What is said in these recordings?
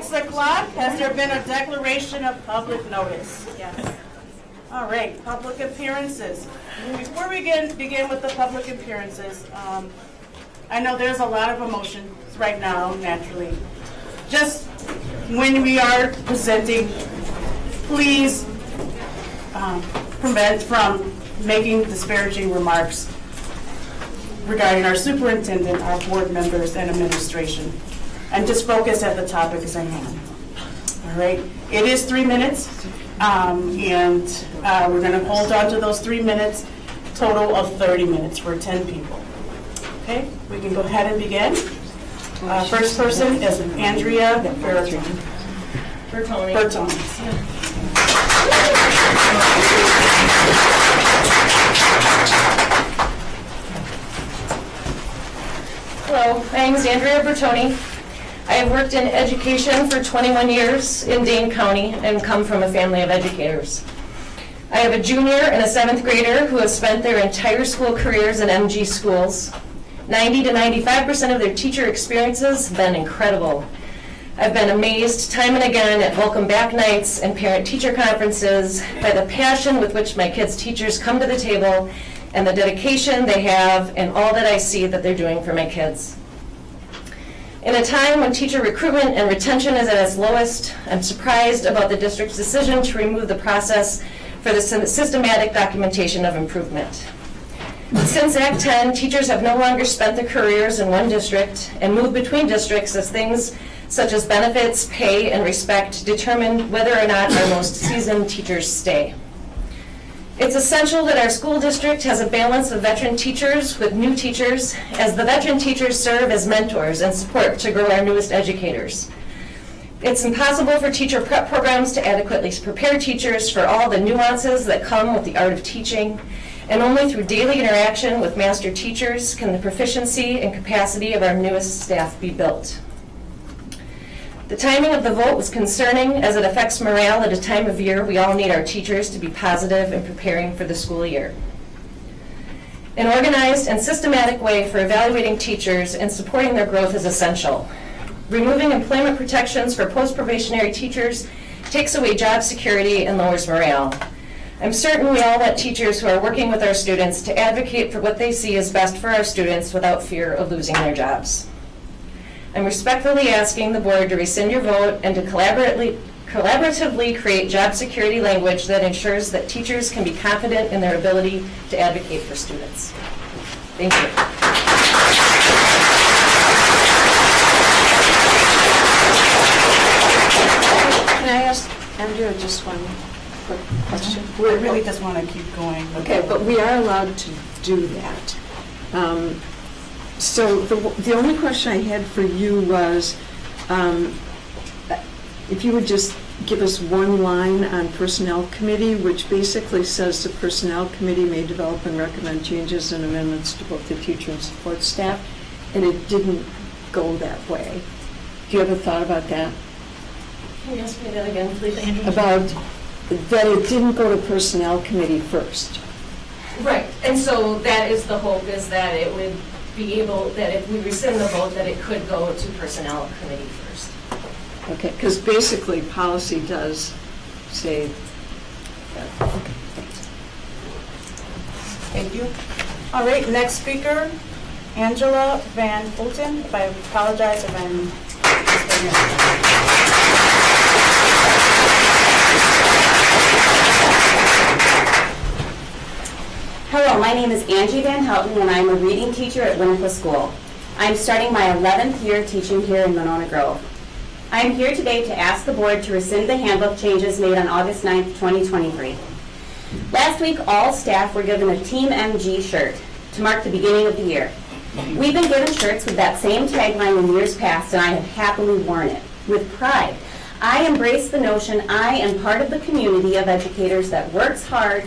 6 o'clock. Has there been a declaration of public notice? Yes. All right, public appearances. Before we begin with the public appearances, I know there's a lot of emotions right now, naturally. Just when we are presenting, please prevent from making disparaging remarks regarding our superintendent, our board members, and administration. And just focus at the topic as I hand. All right, it is 3 minutes, and we're going to hold on to those 3 minutes, total of 30 minutes for 10 people. Okay, we can go ahead and begin. First person is Andrea Bertoni. Hello, my name is Andrea Bertoni. I have worked in education for 21 years in Dane County and come from a family of educators. I have a junior and a 7th grader who have spent their entire school careers in MG schools. 90 to 95% of their teacher experiences have been incredible. I've been amazed time and again at welcome back nights and parent-teacher conferences by the passion with which my kids' teachers come to the table and the dedication they have and all that I see that they're doing for my kids. In a time when teacher recruitment and retention is at its lowest, I'm surprised about the district's decision to remove the process for the systematic documentation of improvement. Since Act 10, teachers have no longer spent their careers in one district and moved between districts as things such as benefits, pay, and respect determine whether or not our most seasoned teachers stay. It's essential that our school district has a balance of veteran teachers with new teachers, as the veteran teachers serve as mentors and support to grow our newest educators. It's impossible for teacher prep programs to adequately prepare teachers for all the nuances that come with the art of teaching, and only through daily interaction with master teachers can the proficiency and capacity of our newest staff be built. The timing of the vote was concerning as it affects morale at a time of year we all need our teachers to be positive in preparing for the school year. An organized and systematic way for evaluating teachers and supporting their growth is essential. Removing employment protections for post-probationary teachers takes away job security and lowers morale. I'm certain we all want teachers who are working with our students to advocate for what they see as best for our students without fear of losing their jobs. I'm respectfully asking the board to rescind your vote and to collaboratively create job security language that ensures that teachers can be confident in their ability to advocate for students. Thank you. Can I ask Andrea just one quick question? I really just want to keep going. Okay, but we are allowed to do that. So the only question I had for you was if you would just give us one line on Personnel Committee, which basically says the Personnel Committee may develop and recommend changes and amendments to both the teacher and support staff, and it didn't go that way. Do you have a thought about that? Can you ask me that again, please, Andrew? About that it didn't go to Personnel Committee first. Right, and so that is the hope, is that it would be able, that if we rescind the vote, that it could go to Personnel Committee first. Okay, because basically policy does say that. Okay, thanks. Thank you. All right, next speaker, Angela Van Fulton. If I apologize if I'm Hello, my name is Angie Van Houten, and I'm a reading teacher at Winnequa School. I'm starting my 11th year teaching here in Monona Grove. I'm here today to ask the board to rescind the handbook changes made on August 9th, 2023. Last week, all staff were given a Team MG shirt to mark the beginning of the year. We've been given shirts with that same tagline in years past, and I have happily worn it with pride. I embrace the notion I am part of the community of educators that works hard,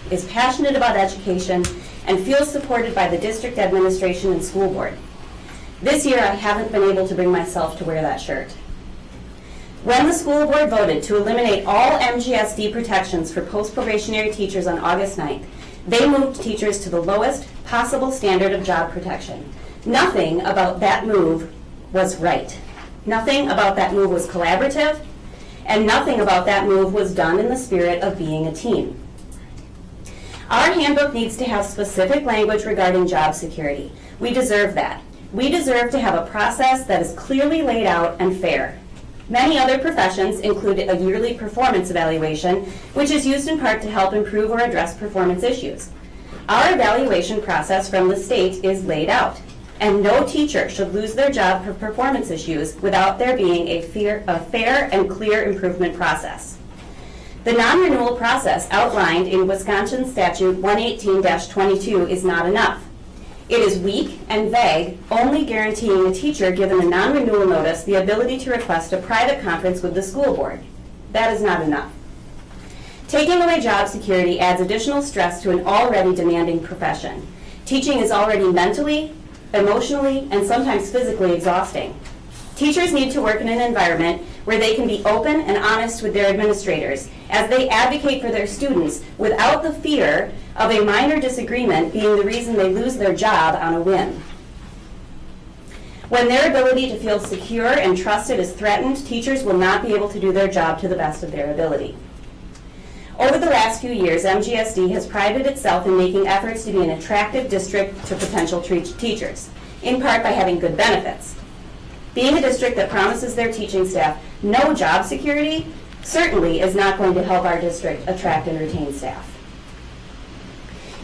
is passionate about education, and feels supported by the district administration and school board. This year, I haven't been able to bring myself to wear that shirt. When the school board voted to eliminate all MGSD protections for post-probationary teachers on August 9th, they moved teachers to the lowest possible standard of job protection. Nothing about that move was right. Nothing about that move was collaborative, and nothing about that move was done in the spirit of being a team. Our handbook needs to have specific language regarding job security. We deserve that. We deserve to have a process that is clearly laid out and fair. Many other professions include a yearly performance evaluation, which is used in part to help improve or address performance issues. Our evaluation process from the state is laid out, and no teacher should lose their job for performance issues without there being a fair and clear improvement process. The non-renewal process outlined in Wisconsin Statute 118-22 is not enough. It is weak and vague, only guaranteeing a teacher given a non-renewal notice the ability to request a private conference with the school board. That is not enough. Taking away job security adds additional stress to an already demanding profession. Teaching is already mentally, emotionally, and sometimes physically exhausting. Teachers need to work in an environment where they can be open and honest with their administrators as they advocate for their students without the fear of a minor disagreement being the reason they lose their job on a whim. When their ability to feel secure and trusted is threatened, teachers will not be able to do their job to the best of their ability. Over the last few years, MGSD has prided itself in making efforts to be an attractive district to potential teachers, in part by having good benefits. Being a district that promises their teaching staff no job security certainly is not going to help our district attract and retain staff.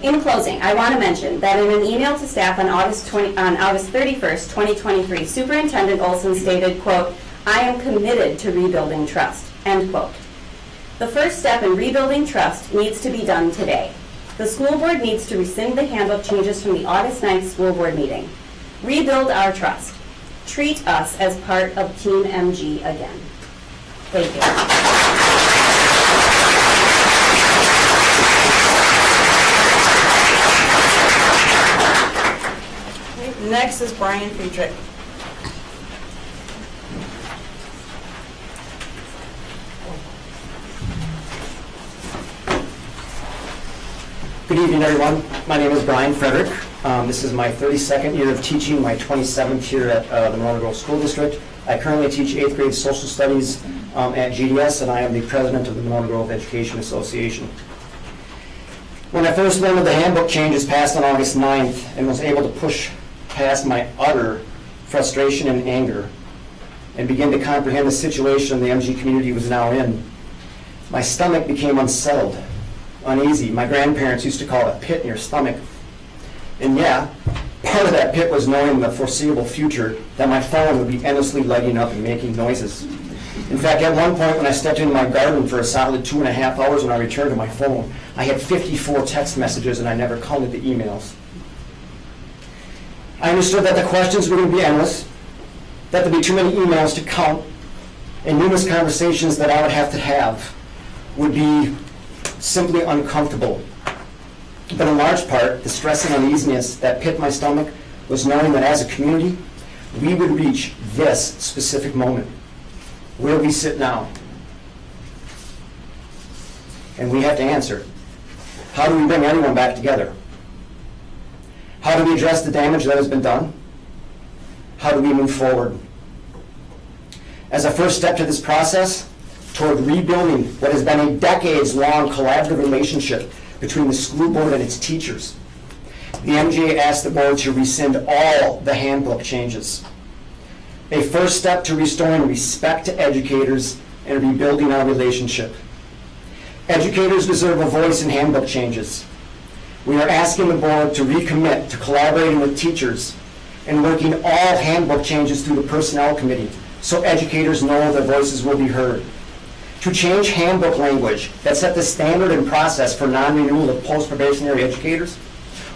In closing, I want to mention that in an email to staff on August 31st, 2023, Superintendent Olson stated, quote, "I am committed to rebuilding trust," end quote. The first step in rebuilding trust needs to be done today. The school board needs to rescind the handbook changes from the August 9th school board meeting. Rebuild our trust. Treat us as part of Team MG again. Thank you. Next is Brian Friedrich. Good evening, everyone. My name is Brian Frederick. This is my 32nd year of teaching, my 27th year at the Monona Grove School District. I currently teach 8th grade social studies at GDS, and I am the president of the Monona Grove Education Association. When I first learned of the handbook changes passed on August 9th and was able to push past my utter frustration and anger and begin to comprehend the situation the MG community was now in, my stomach became unsettled, uneasy. My grandparents used to call it a pit in your stomach. And yeah, part of that pit was knowing the foreseeable future that my phone would be endlessly lighting up and making noises. In fact, at one point when I stepped into my garden for a solid 2.5 hours when I returned to my phone, I had 54 text messages and I never counted the emails. I understood that the questions were going to be endless, that there'd be too many emails to count, and numerous conversations that I would have would be simply uncomfortable. But in large part, the stress and uneasiness that pit my stomach was knowing that as a community, we would reach this specific moment, where we sit now. And we have to answer, how do we bring everyone back together? How do we address the damage that has been done? How do we move forward? As a first step to this process, toward rebuilding what has been a decades-long collaborative relationship between the school board and its teachers, the MGA asked the board to rescind all the handbook changes. A first step to restoring respect to educators and rebuilding our relationship. Educators deserve a voice in handbook changes. We are asking the board to recommit to collaborating with teachers and working all handbook changes through the personnel committee so educators know their voices will be heard. To change handbook language that set the standard and process for non-renewal of post-probationary educators,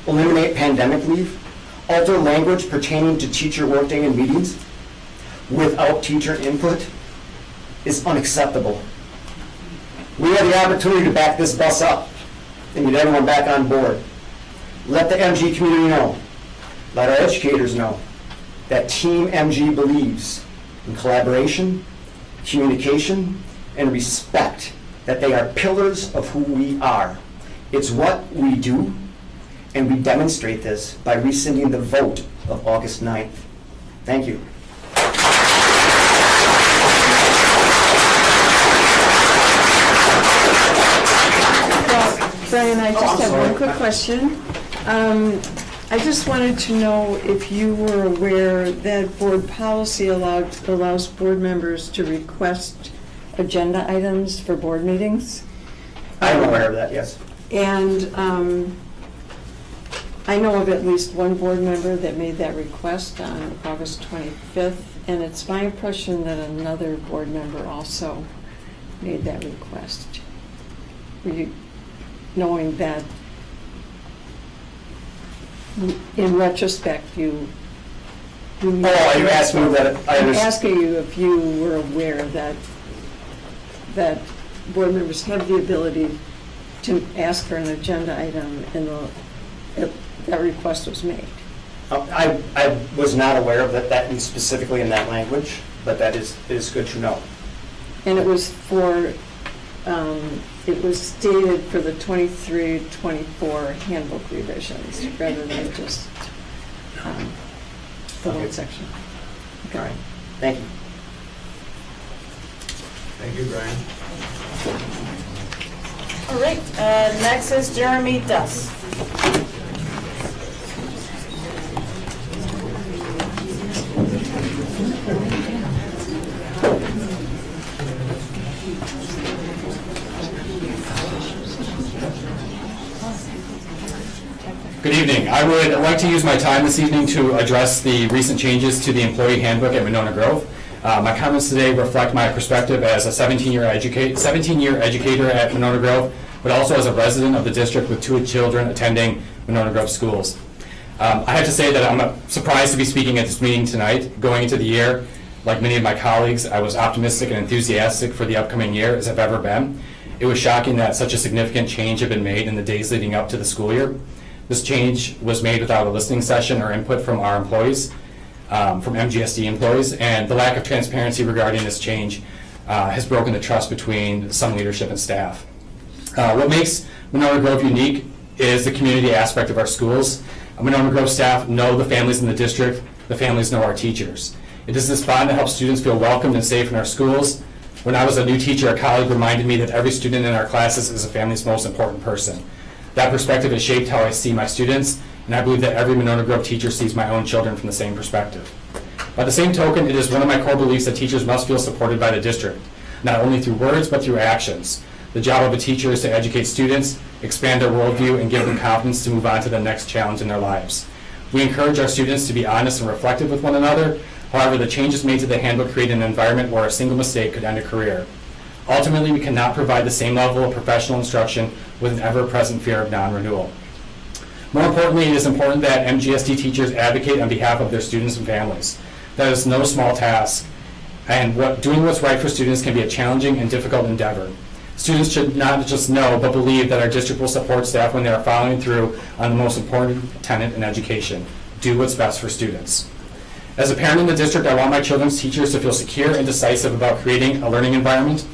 eliminate pandemic leave, alter language pertaining to teacher workday and meetings without teacher input is unacceptable. We have the opportunity to back this bus up and get everyone back on board. Let the MG community know, let our educators know, that Team MG believes in collaboration, communication, and respect, that they are pillars of who we are. It's what we do, and we demonstrate this by rescinding the vote of August 9th. Thank you. Brian, I Oh, just I'm have sorry. one quick question. I just wanted to know if you were aware that board policy allows board members to request agenda items for board meetings. I am aware of that, yes. And I know of at least one board member that made that request on August 25th, and it's my impression that another board member also made that request. Were you, knowing that in retrospect, you Oh, are you asking that, I'm asking you if you were aware that board members have the ability to ask for an agenda item and that request was made. I was not aware of that specifically in that language, but that is good to know. And it was for, it was stated for the 23-24 handbook revisions rather than just the one Okay. section. All right, thank you. Thank you, Brian. All right, next is Jeremy Duss. Good evening. I would like to use my time this evening to address the recent changes to the employee handbook at Monona Grove. My comments today reflect my perspective as a 17-year educator at Monona Grove, but also as a resident of the district with 2 children attending Monona Grove schools. I have to say that I'm surprised to be speaking at this meeting tonight. Going into the year, like many of my colleagues, I was optimistic and enthusiastic for the upcoming year as I've ever been. It was shocking that such a significant change had been made in the days leading up to the school year. This change was made without a listening session or input from our employees, from MGSD employees, and the lack of transparency regarding this change has broken the trust between some leadership and staff. What makes Monona Grove unique is the community aspect of our schools. Monona Grove staff know the families in the district, the families know our teachers. It is this bond that helps students feel welcomed and safe in our schools. When I was a new teacher, a colleague reminded me that every student in our classes is a family's most important person. That perspective has shaped how I see my students, and I believe that every Monona Grove teacher sees my own children from the same perspective. By the same token, it is one of my core beliefs that teachers must feel supported by the district, not only through words, but through actions. The job of a teacher is to educate students, expand their worldview, and give them confidence to move on to the next challenge in their lives. We encourage our students to be honest and reflective with one another. However, the changes made to the handbook create an environment where a single mistake could end a career. Ultimately, we cannot provide the same level of professional instruction with an ever-present fear of non-renewal. More importantly, it is important that MGSD teachers advocate on behalf of their students and families. That is no small task, and doing what's right for students can be a challenging and difficult endeavor. Students should not just know, but believe that our district will support staff when they are following through on the most important tenet in education: do what's best for students. As a parent in the district, I want my children's teachers to feel secure and decisive about creating a learning environment.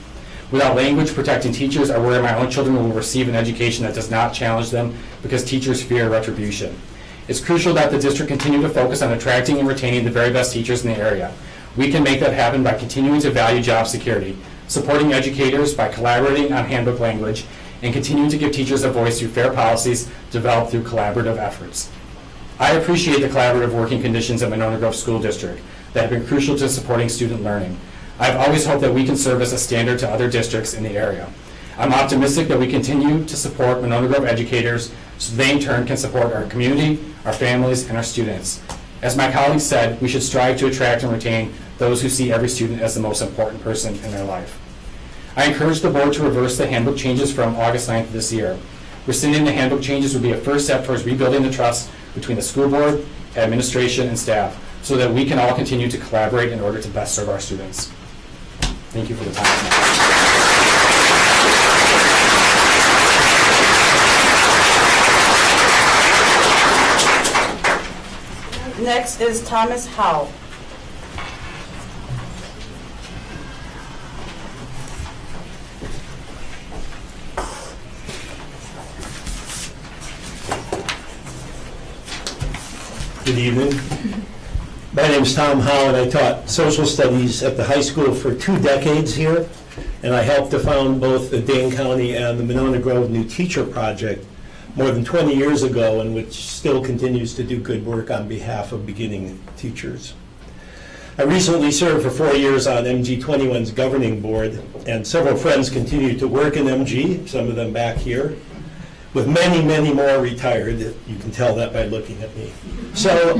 Without language protecting teachers, I worry my own children will receive an education that does not challenge them because teachers fear retribution. It's crucial that the district continue to focus on attracting and retaining the very best teachers in the area. We can make that happen by continuing to value job security, supporting educators by collaborating on handbook language, and continuing to give teachers a voice through fair policies developed through collaborative efforts. I appreciate the collaborative working conditions at Monona Grove School District that have been crucial to supporting student learning. I've always hoped that we can serve as a standard to other districts in the area. I'm optimistic that we continue to support Monona Grove educators so they in turn can support our community, our families, and our students. As my colleagues said, we should strive to attract and retain those who see every student as the most important person in their life. I encourage the board to reverse the handbook changes from August 9th of this year. Rescinding the handbook changes would be a first step towards rebuilding the trust between the school board, administration, and staff so that we can all continue to collaborate in order to best serve our students. Thank you for the time tonight. Next is Thomas Howe. Good evening. My name is Tom Howe, and I taught social studies at the high school for 2 decades here. and I helped to found both the Dane County and the Monona Grove New Teacher Project more than 20 years ago, and which still continues to do good work on behalf of beginning teachers. I recently served for 4 years on MG21's governing board, and several friends continue to work in MG, some of them back here, with many, many more retired. You can tell that by looking at me. So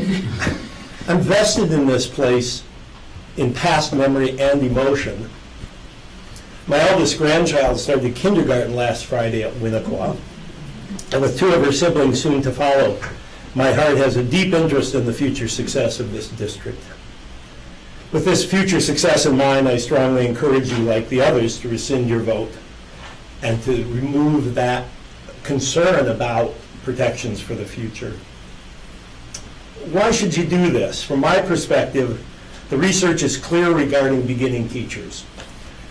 I'm vested in this place in past memory and emotion. My eldest grandchild started kindergarten last Friday at Winnequa, and with 2 of her siblings soon to follow, my heart has a deep interest in the future success of this district. With this future success in mind, I strongly encourage you, like the others, to rescind your vote and to remove that concern about protections for the future. Why should you do this? From my perspective, the research is clear regarding beginning teachers.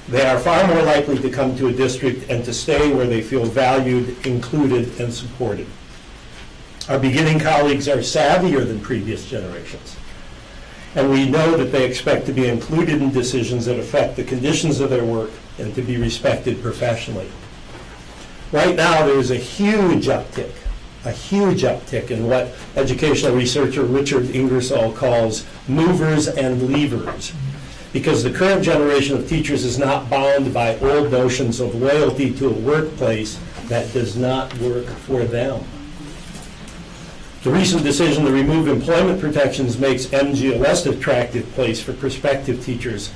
They are far more likely to come to a district and to stay where they feel valued, included, and supported. Our beginning colleagues are savvier than previous generations, and we know that they expect to be included in decisions that affect the conditions of their work and to be respected professionally. Right now, there is a huge uptick in what educational researcher Richard Ingersoll calls movers and leavers, because the current generation of teachers is not bound by old notions of loyalty to a workplace that does not work for them. The recent decision to remove employment protections makes MG a less attractive place for prospective teachers,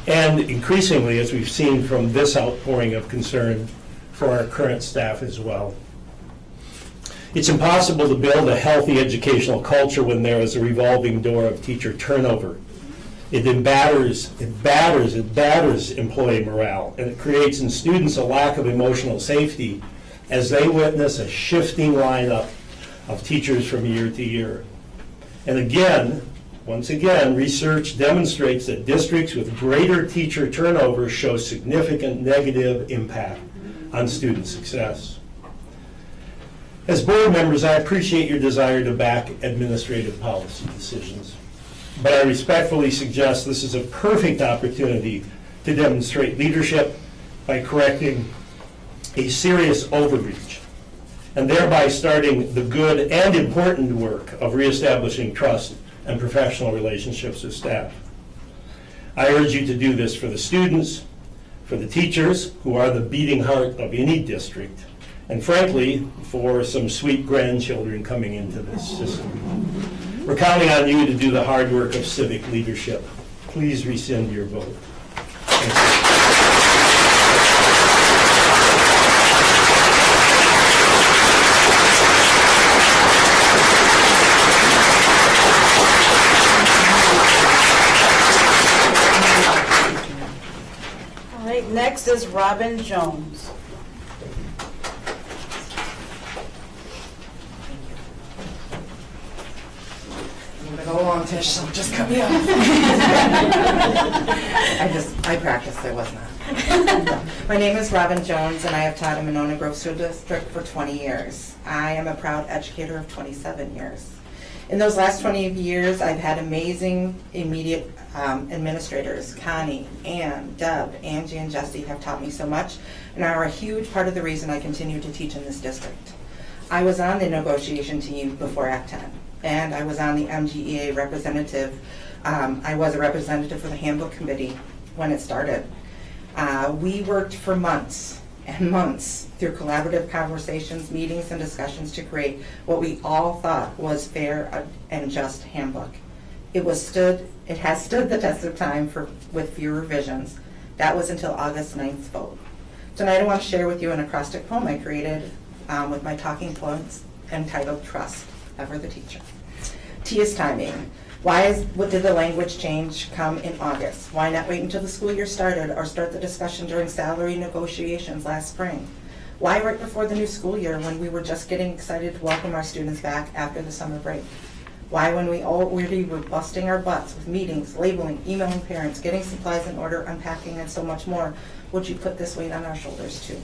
and increasingly, as we've seen from this outpouring of concern, for our current staff as well. It's impossible to build a healthy educational culture when there is a revolving door of teacher turnover. It batters employee morale, and it creates in students a lack of emotional safety as they witness a shifting lineup of teachers from year to year. And again, once again, research demonstrates that districts with greater teacher turnover show significant negative impact on student success. As board members, I appreciate your desire to back administrative policy decisions, but I respectfully suggest this is a perfect opportunity to demonstrate leadership by correcting a serious overreach and thereby starting the good and important work of reestablishing trust and professional relationships with staff. I urge you to do this for the students, for the teachers, who are the beating heart of any district, and frankly, for some sweet grandchildren coming into this system. We're counting on you to do the hard work of civic leadership. Please rescind your vote. Thank you. All right, next is Robin Jones. I'm gonna go along, Tish, so just cut me off. I practiced, I was not. My name is Robin Jones, and I have taught in Monona Grove School District for 20 years. I am a proud educator of 27 years. In those last 20 years, I've had amazing immediate administrators. Connie, Ann, Deb, Angie, and Jesse have taught me so much and are a huge part of the reason I continue to teach in this district. I was on the negotiation team before Act 10, and I was on the MGEA representative. I was a representative for the handbook committee when it started. We worked for months and months through collaborative conversations, meetings, and discussions to create what we all thought was fair and just handbook. It has stood the test of time with few revisions. That was until August 9th vote. Tonight I want to share with you an acrostic poem I created with my talking points entitled Trust, Ever the Teacher. T is timing. What did the language change come in August? Why not wait until the school year started or start the discussion during salary negotiations last spring? Why right before the new school year when we were just getting excited to welcome our students back after the summer break? Why, when we already were busting our butts with meetings, labeling, emailing parents, getting supplies in order, unpacking, and so much more, would you put this weight on our shoulders too?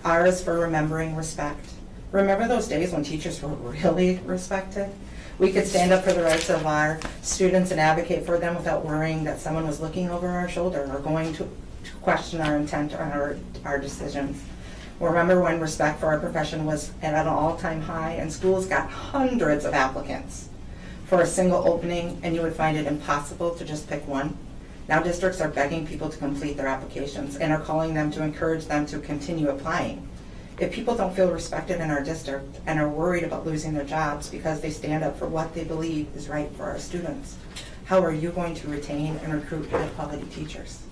R is for remembering respect. Remember those days when teachers were really respected? We could stand up for the rights of our students and advocate for them without worrying that someone was looking over our shoulder or going to to question our intent or our decisions. Remember when respect for our profession was at an all-time high and schools got hundreds of applicants for a single opening, and you would find it impossible to just pick one? Now districts are begging people to complete their applications and are calling them to encourage them to continue applying. If people don't feel respected in our district and are worried about losing their jobs because they stand up for what they believe is right for our students, how are you going to retain and recruit high-quality teachers?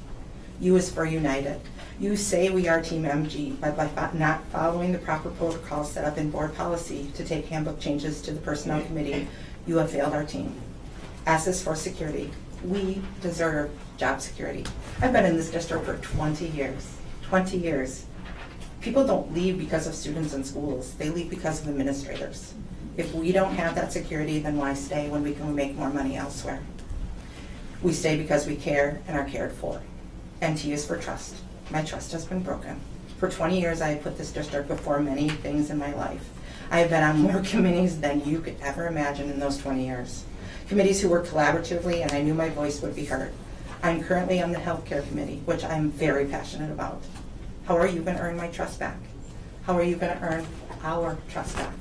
U is for united. You say we are Team MG, but by not following the proper protocols set up in board policy to take handbook changes to the personnel committee, you have failed our team. S is for security. We deserve job security. I've been in this district for 20 years. 20 years. People don't leave because of students in schools. They leave because of administrators. If we don't have that security, then why stay when we can make more money elsewhere? We stay because we care and are cared for. And T is for trust. My trust has been broken. For 20 years, I have put this district before many things in my life. I have been on more committees than you could ever imagine in those 20 years. Committees who work collaboratively, and I knew my voice would be heard. I'm currently on the healthcare committee, which I'm very passionate about. How are you going to earn my trust back? How are you going to earn our trust back?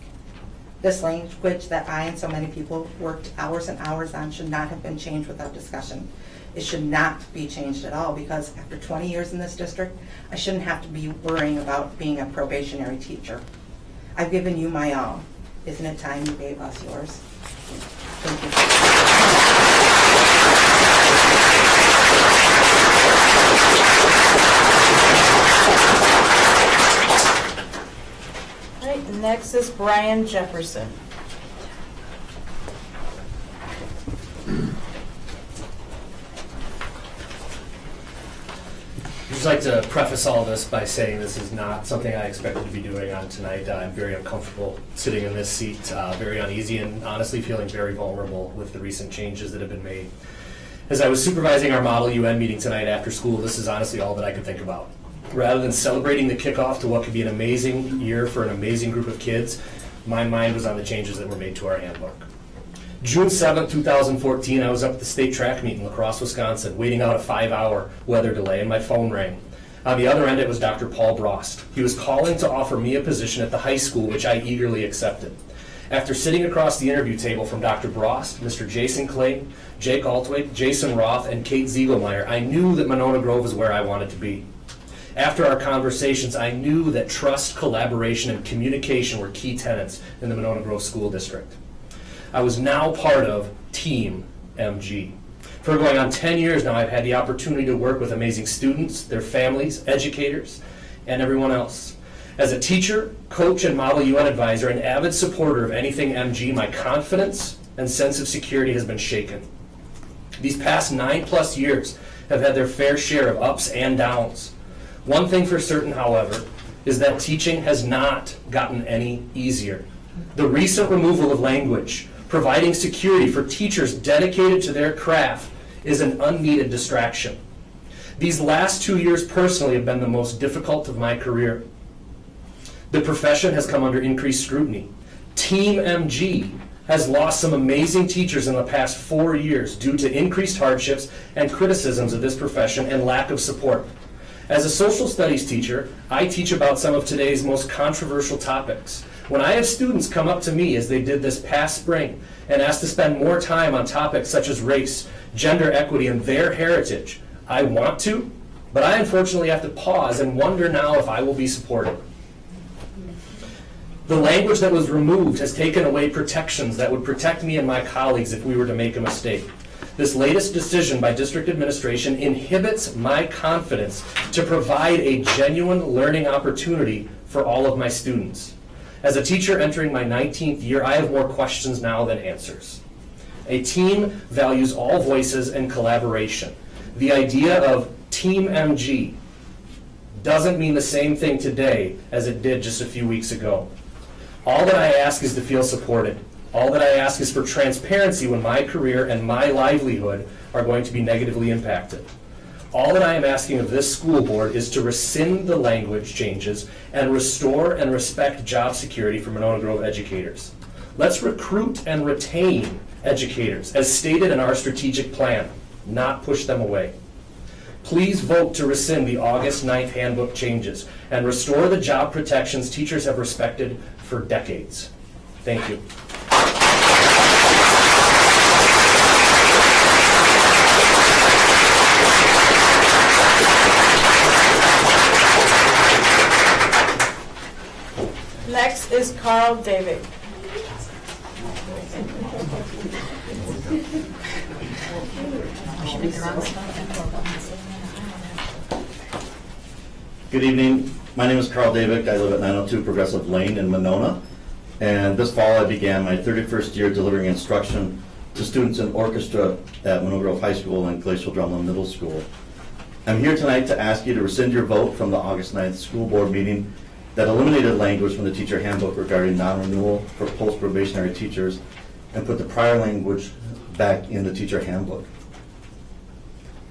This language that I and so many people worked hours and hours on should not have been changed without discussion. It should not be changed at all, because after 20 years in this district, I shouldn't have to be worrying about being a probationary teacher. I've given you my all. Isn't it time you gave us yours? Thank you. All right, next is Brian Jefferson. I'd just like to preface all this by saying this is not something I expected to be doing on tonight. I'm very uncomfortable sitting in this seat, very uneasy, and honestly feeling very vulnerable with the recent changes that have been made. As I was supervising our Model UN meeting tonight after school, this is honestly all that I could think about. Rather than celebrating the kickoff to what could be an amazing year for an amazing group of kids, my mind was on the changes that were made to our handbook. June 7th, 2014, I was up at the state track meet in La Crosse, Wisconsin, waiting out a 5-hour weather delay, and my phone rang. On the other end, it was Dr. Paul Brost. He was calling to offer me a position at the high school, which I eagerly accepted. After sitting across the interview table from Dr. Brost, Mr. Jason Clay, Jake Altwig, Jason Roth, and Kate Ziegelmeyer, I knew that Monona Grove was where I wanted to be. After our conversations, I knew that trust, collaboration, and communication were key tenets in the Monona Grove School District. I was now part of Team MG. For going on 10 years now, I've had the opportunity to work with amazing students, their families, educators, and everyone else. As a teacher, coach, and Model UN advisor, and avid supporter of anything MG, my confidence and sense of security has been shaken. These past 9+ years have had their fair share of ups and downs. One thing for certain, however, is that teaching has not gotten any easier. The recent removal of language, providing security for teachers dedicated to their craft, is an unneeded distraction. These last 2 years personally have been the most difficult of my career. The profession has come under increased scrutiny. Team MG has lost some amazing teachers in the past 4 years due to increased hardships and criticisms of this profession and lack of support. As a social studies teacher, I teach about some of today's most controversial topics. When I have students come up to me, as they did this past spring, and ask to spend more time on topics such as race, gender equity, and their heritage, I want to, but I unfortunately have to pause and wonder now if I will be supported. The language that was removed has taken away protections that would protect me and my colleagues if we were to make a mistake. This latest decision by district administration inhibits my confidence to provide a genuine learning opportunity for all of my students. As a teacher entering my 19th year, I have more questions now than answers. A team values all voices and collaboration. The idea of Team MG doesn't mean the same thing today as it did just a few weeks ago. All that I ask is to feel supported. All that I ask is for transparency when my career and my livelihood are going to be negatively impacted. All that I am asking of this school board is to rescind the language changes and restore and respect job security for Monona Grove educators. Let's recruit and retain educators, as stated in our strategic plan, not push them away. Please vote to rescind the August 9th handbook changes and restore the job protections teachers have respected for decades. Thank you. Next is Carl David. Good evening. My name is Carl Davick. I live at 902 Progressive Lane in Monona. And this fall I began my 31st year delivering instruction to students in orchestra at Monona Grove High School and Glacial Drumlin Middle School. I'm here tonight to ask you to rescind your vote from the August 9th school board meeting that eliminated language from the teacher handbook regarding non-renewal for post-probationary teachers and put the prior language back in the teacher handbook.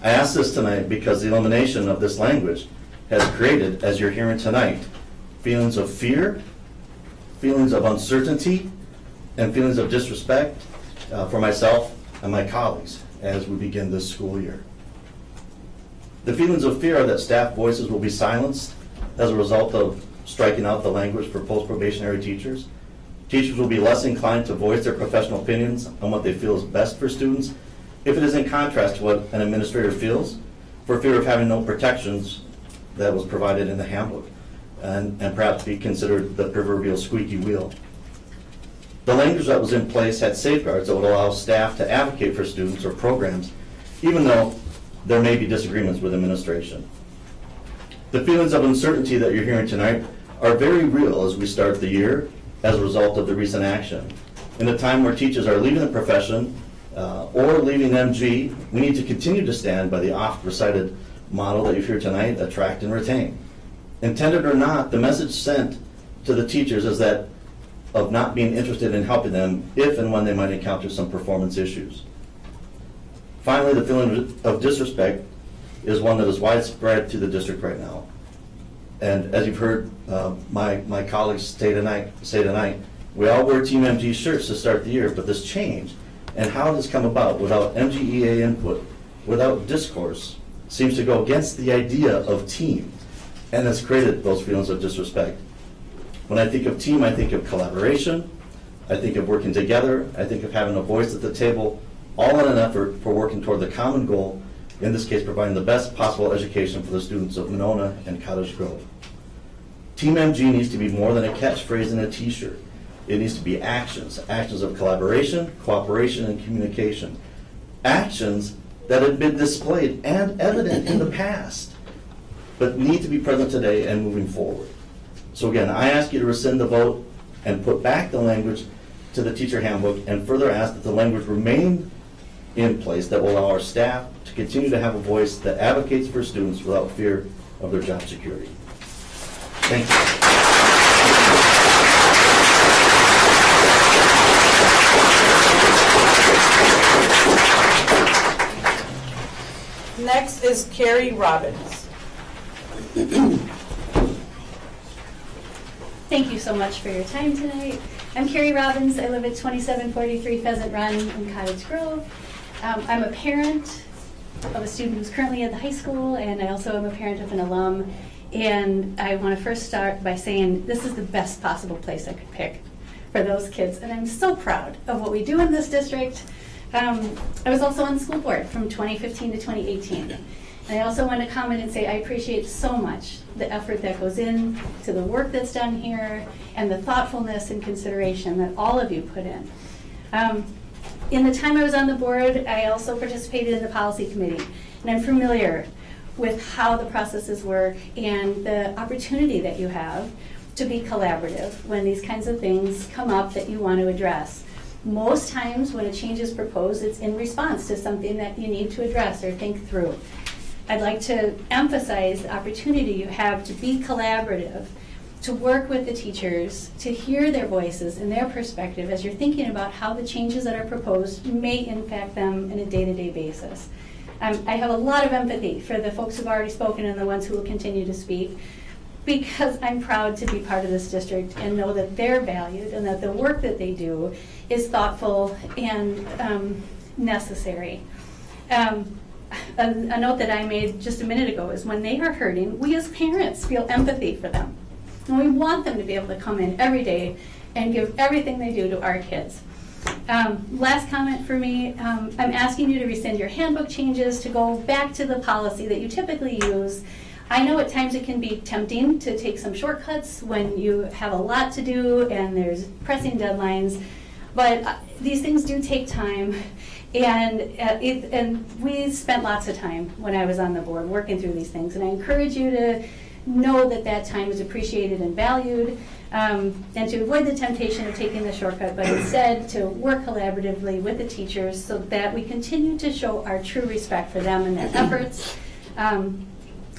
I ask this tonight because the elimination of this language has created, as you're hearing tonight, feelings of fear, feelings of uncertainty, and feelings of disrespect for myself and my colleagues as we begin this school year. The feelings of fear are that staff voices will be silenced as a result of striking out the language for post-probationary teachers. Teachers will be less inclined to voice their professional opinions on what they feel is best for students if it is in contrast to what an administrator feels, for fear of having no protections that was provided in the handbook and perhaps be considered the proverbial squeaky wheel. The language that was in place had safeguards that would allow staff to advocate for students or programs, even though there may be disagreements with administration. The feelings of uncertainty that you're hearing tonight are very real as we start the year as a result of the recent action. In a time where teachers are leaving the profession or leaving MG, we need to continue to stand by the oft-recited model that you hear tonight, attract and retain. Intended or not, the message sent to the teachers is that of not being interested in helping them if and when they might encounter some performance issues. Finally, the feeling of disrespect is one that is widespread through the district right now. And as you've heard my colleagues say tonight, we all wear Team MG shirts to start the year, but this change and how it has come about without MGEA input, without discourse, seems to go against the idea of team and has created those feelings of disrespect. When I think of team, I think of collaboration, I think of working together, I think of having a voice at the table, all in an effort for working toward the common goal, in this case providing the best possible education for the students of Monona and Cottage Grove. Team MG needs to be more than a catchphrase and a t-shirt. It needs to be actions, actions of collaboration, cooperation, and communication. Actions that have been displayed and evident in the past, but need to be present today and moving forward. So again, I ask you to rescind the vote and put back the language to the teacher handbook, and further ask that the language remain in place that will allow our staff to continue to have a voice that advocates for students without fear of their job security. Thank you. Next is Carrie Robbins. Thank you so much for your time tonight. I'm Carrie Robbins. I live at 2743 Pheasant Run in Cottage Grove. I'm a parent of a student who's currently at the high school, and I also am a parent of an alum. And I want to first start by saying this is the best possible place I could pick for those kids. And I'm so proud of what we do in this district. I was also on the school board from 2015 to 2018. And I also want to comment and say I appreciate so much the effort that goes in to the work that's done here and the thoughtfulness and consideration that all of you put in. In the time I was on the board, I also participated in the policy committee, and I'm familiar with how the processes work and the opportunity that you have to be collaborative when these kinds of things come up that you want to address. Most times when a change is proposed, it's in response to something that you need to address or think through. I'd like to emphasize the opportunity you have to be collaborative, to work with the teachers, to hear their voices and their perspective as you're thinking about how the changes that are proposed may impact them on a day-to-day basis. I have a lot of empathy for the folks who've already spoken and the ones who will continue to speak, because I'm proud to be part of this district and know that they're valued and that the work that they do is thoughtful and necessary. a note that I made just a minute ago is when they are hurting, we as parents feel empathy for them. And we want them to be able to come in every day and give everything they do to our kids. Last comment for me, I'm asking you to rescind your handbook changes to go back to the policy that you typically use. I know at times it can be tempting to take some shortcuts when you have a lot to do and there's pressing deadlines, but these things do take time. And we spent lots of time when I was on the board working through these things, and I encourage you to know that that time is appreciated and valued, and to avoid the temptation of taking the shortcut, but instead to work collaboratively with the teachers so that we continue to show our true respect for them and their efforts.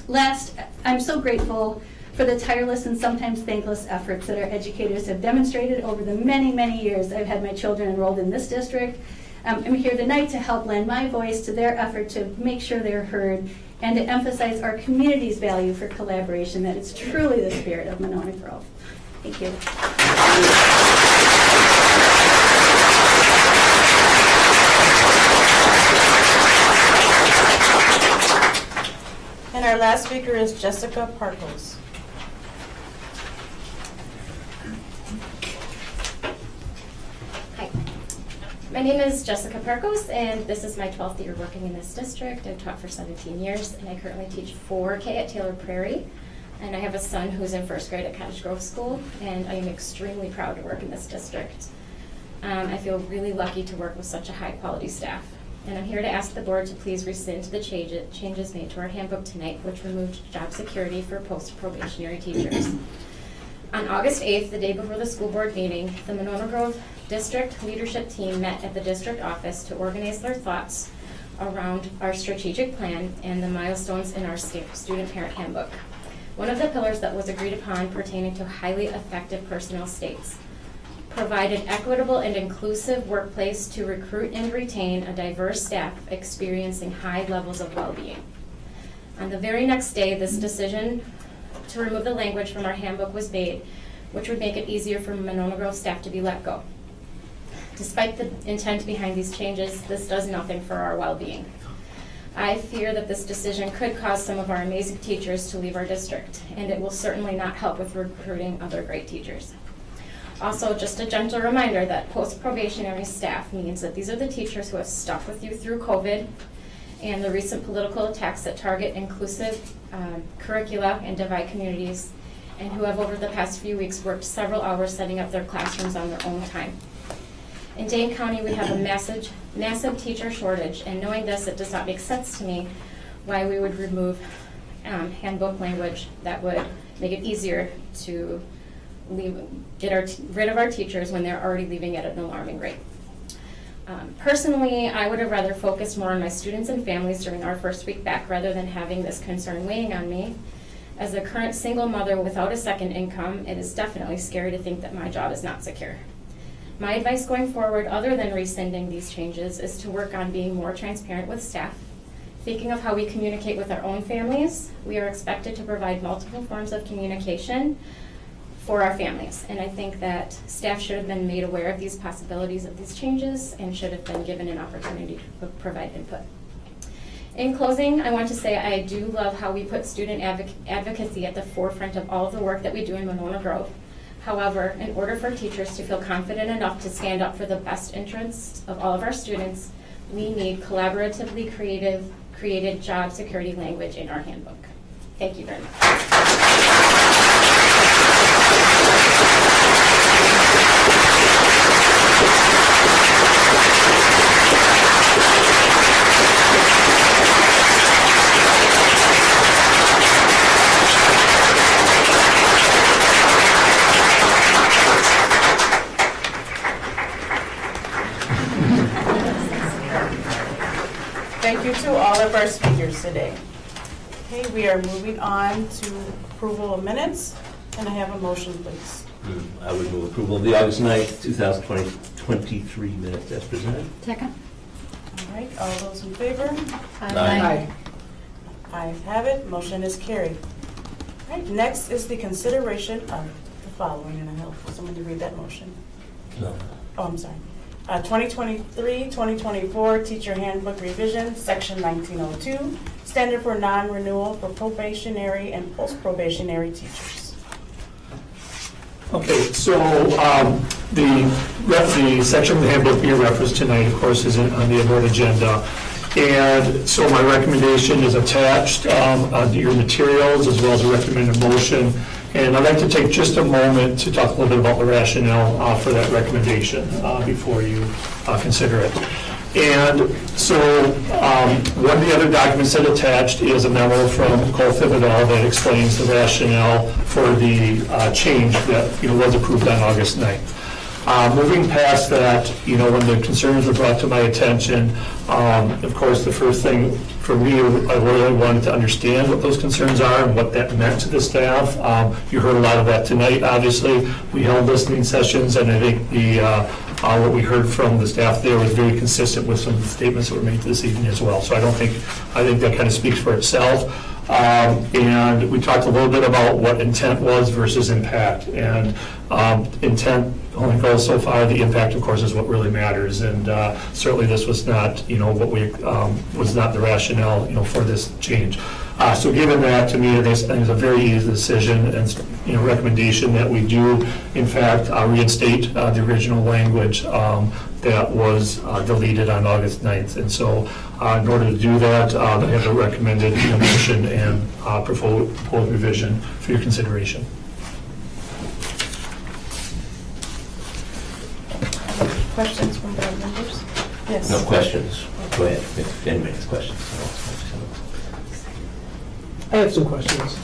Last, I'm so grateful for the tireless and sometimes thankless efforts that our educators have demonstrated over the many, many years I've had my children enrolled in this district. I'm here tonight to help lend my voice to their effort to make sure they're heard and to emphasize our community's value for collaboration, that it's truly the spirit of Monona Grove. Thank you. And our last speaker is Jessica Parkos. Hi, my name is Jessica Parkos, and this is my 12th year working in this district. I've taught for 17 years, and I currently teach 4K at Taylor Prairie. And I have a son who's in first grade at Cottage Grove School, and I am extremely proud to work in this district. I feel really lucky to work with such a high-quality staff. And I'm here to ask the board to please rescind the changes made to our handbook tonight, which removed job security for post-probationary teachers. On August 8th, the day before the school board meeting, the Monona Grove District leadership team met at the district office to organize their thoughts around our strategic plan and the milestones in our student-parent handbook. One of the pillars that was agreed upon pertaining to highly effective personnel states: provide an equitable and inclusive workplace to recruit and retain a diverse staff experiencing high levels of well-being. On the very next day, this decision to remove the language from our handbook was made, which would make it easier for Monona Grove staff to be let go. Despite the intent behind these changes, this does nothing for our well-being. I fear that this decision could cause some of our amazing teachers to leave our district, and it will certainly not help with recruiting other great teachers. Also, just a gentle reminder that post-probationary staff means that these are the teachers who have stuck with you through COVID and the recent political attacks that target inclusive curricula and divide communities, and who have over the past few weeks worked several hours setting up their classrooms on their own time. In Dane County, we have a massive teacher shortage, and knowing this, it does not make sense to me why we would remove handbook language that would make it easier to get rid of our teachers when they're already leaving at an alarming rate. Personally, I would have rather focused more on my students and families during our first week back rather than having this concern weighing on me. As a current single mother without a second income, it is definitely scary to think that my job is not secure. My advice going forward, other than rescinding these changes, is to work on being more transparent with staff. Thinking of how we communicate with our own families, we are expected to provide multiple forms of communication for our families. And I think that staff should have been made aware of these possibilities of these changes and should have been given an opportunity to provide input. In closing, I want to say I do love how we put student advocacy at the forefront of all of the work that we do in Monona Grove. However, in order for teachers to feel confident enough to stand up for the best interests of all of our students, we need collaboratively created job security language in our handbook. Thank you very much. Thank you to all of our speakers today. Okay, we are moving on to approval of minutes, and I have a motion, please. I would move approval of the August 9th, 2023 minutes as presented. Second. All right, all those in favor? Aye. Ayes have it, motion is carried. All right, next is the consideration of the following, and I hope someone to read that motion. No. Oh, I'm sorry. 2023-2024 Teacher Handbook Revision, Section 1902, Standard for Non-Renewal for Probationary and Post-Probationary Teachers. Okay, so the section of the handbook being referenced tonight, of course, is on the board agenda. And so my recommendation is attached to your materials as well as a recommended motion. And I'd like to take just a moment to talk a little bit about the rationale for that recommendation before you consider it. And so one of the other documents that attached is a memo from Cole Thibodeau that explains the rationale for the change that was approved on August 9th. Moving past that, when the concerns were brought to my attention, of course, the first thing for me, I really wanted to understand what those concerns are and what that meant to the staff. You heard a lot of that tonight, obviously. We held listening sessions, and I think what we heard from the staff there was very consistent with some of the statements that were made this evening as well. So I think that kind of speaks for itself. And we talked a little bit about what intent was versus impact. And intent only goes so far. The impact, of course, is what really matters. And certainly this was not, was not the rationale, for this change. So given that, to me, this is a very easy decision and recommendation that we do, in fact, reinstate the original language that was deleted on August 9th. And so in order to do that, I have a recommended motion and proposed revision for your consideration. Questions from board members? Yes. No questions. Go ahead, if anybody has questions. I have some questions.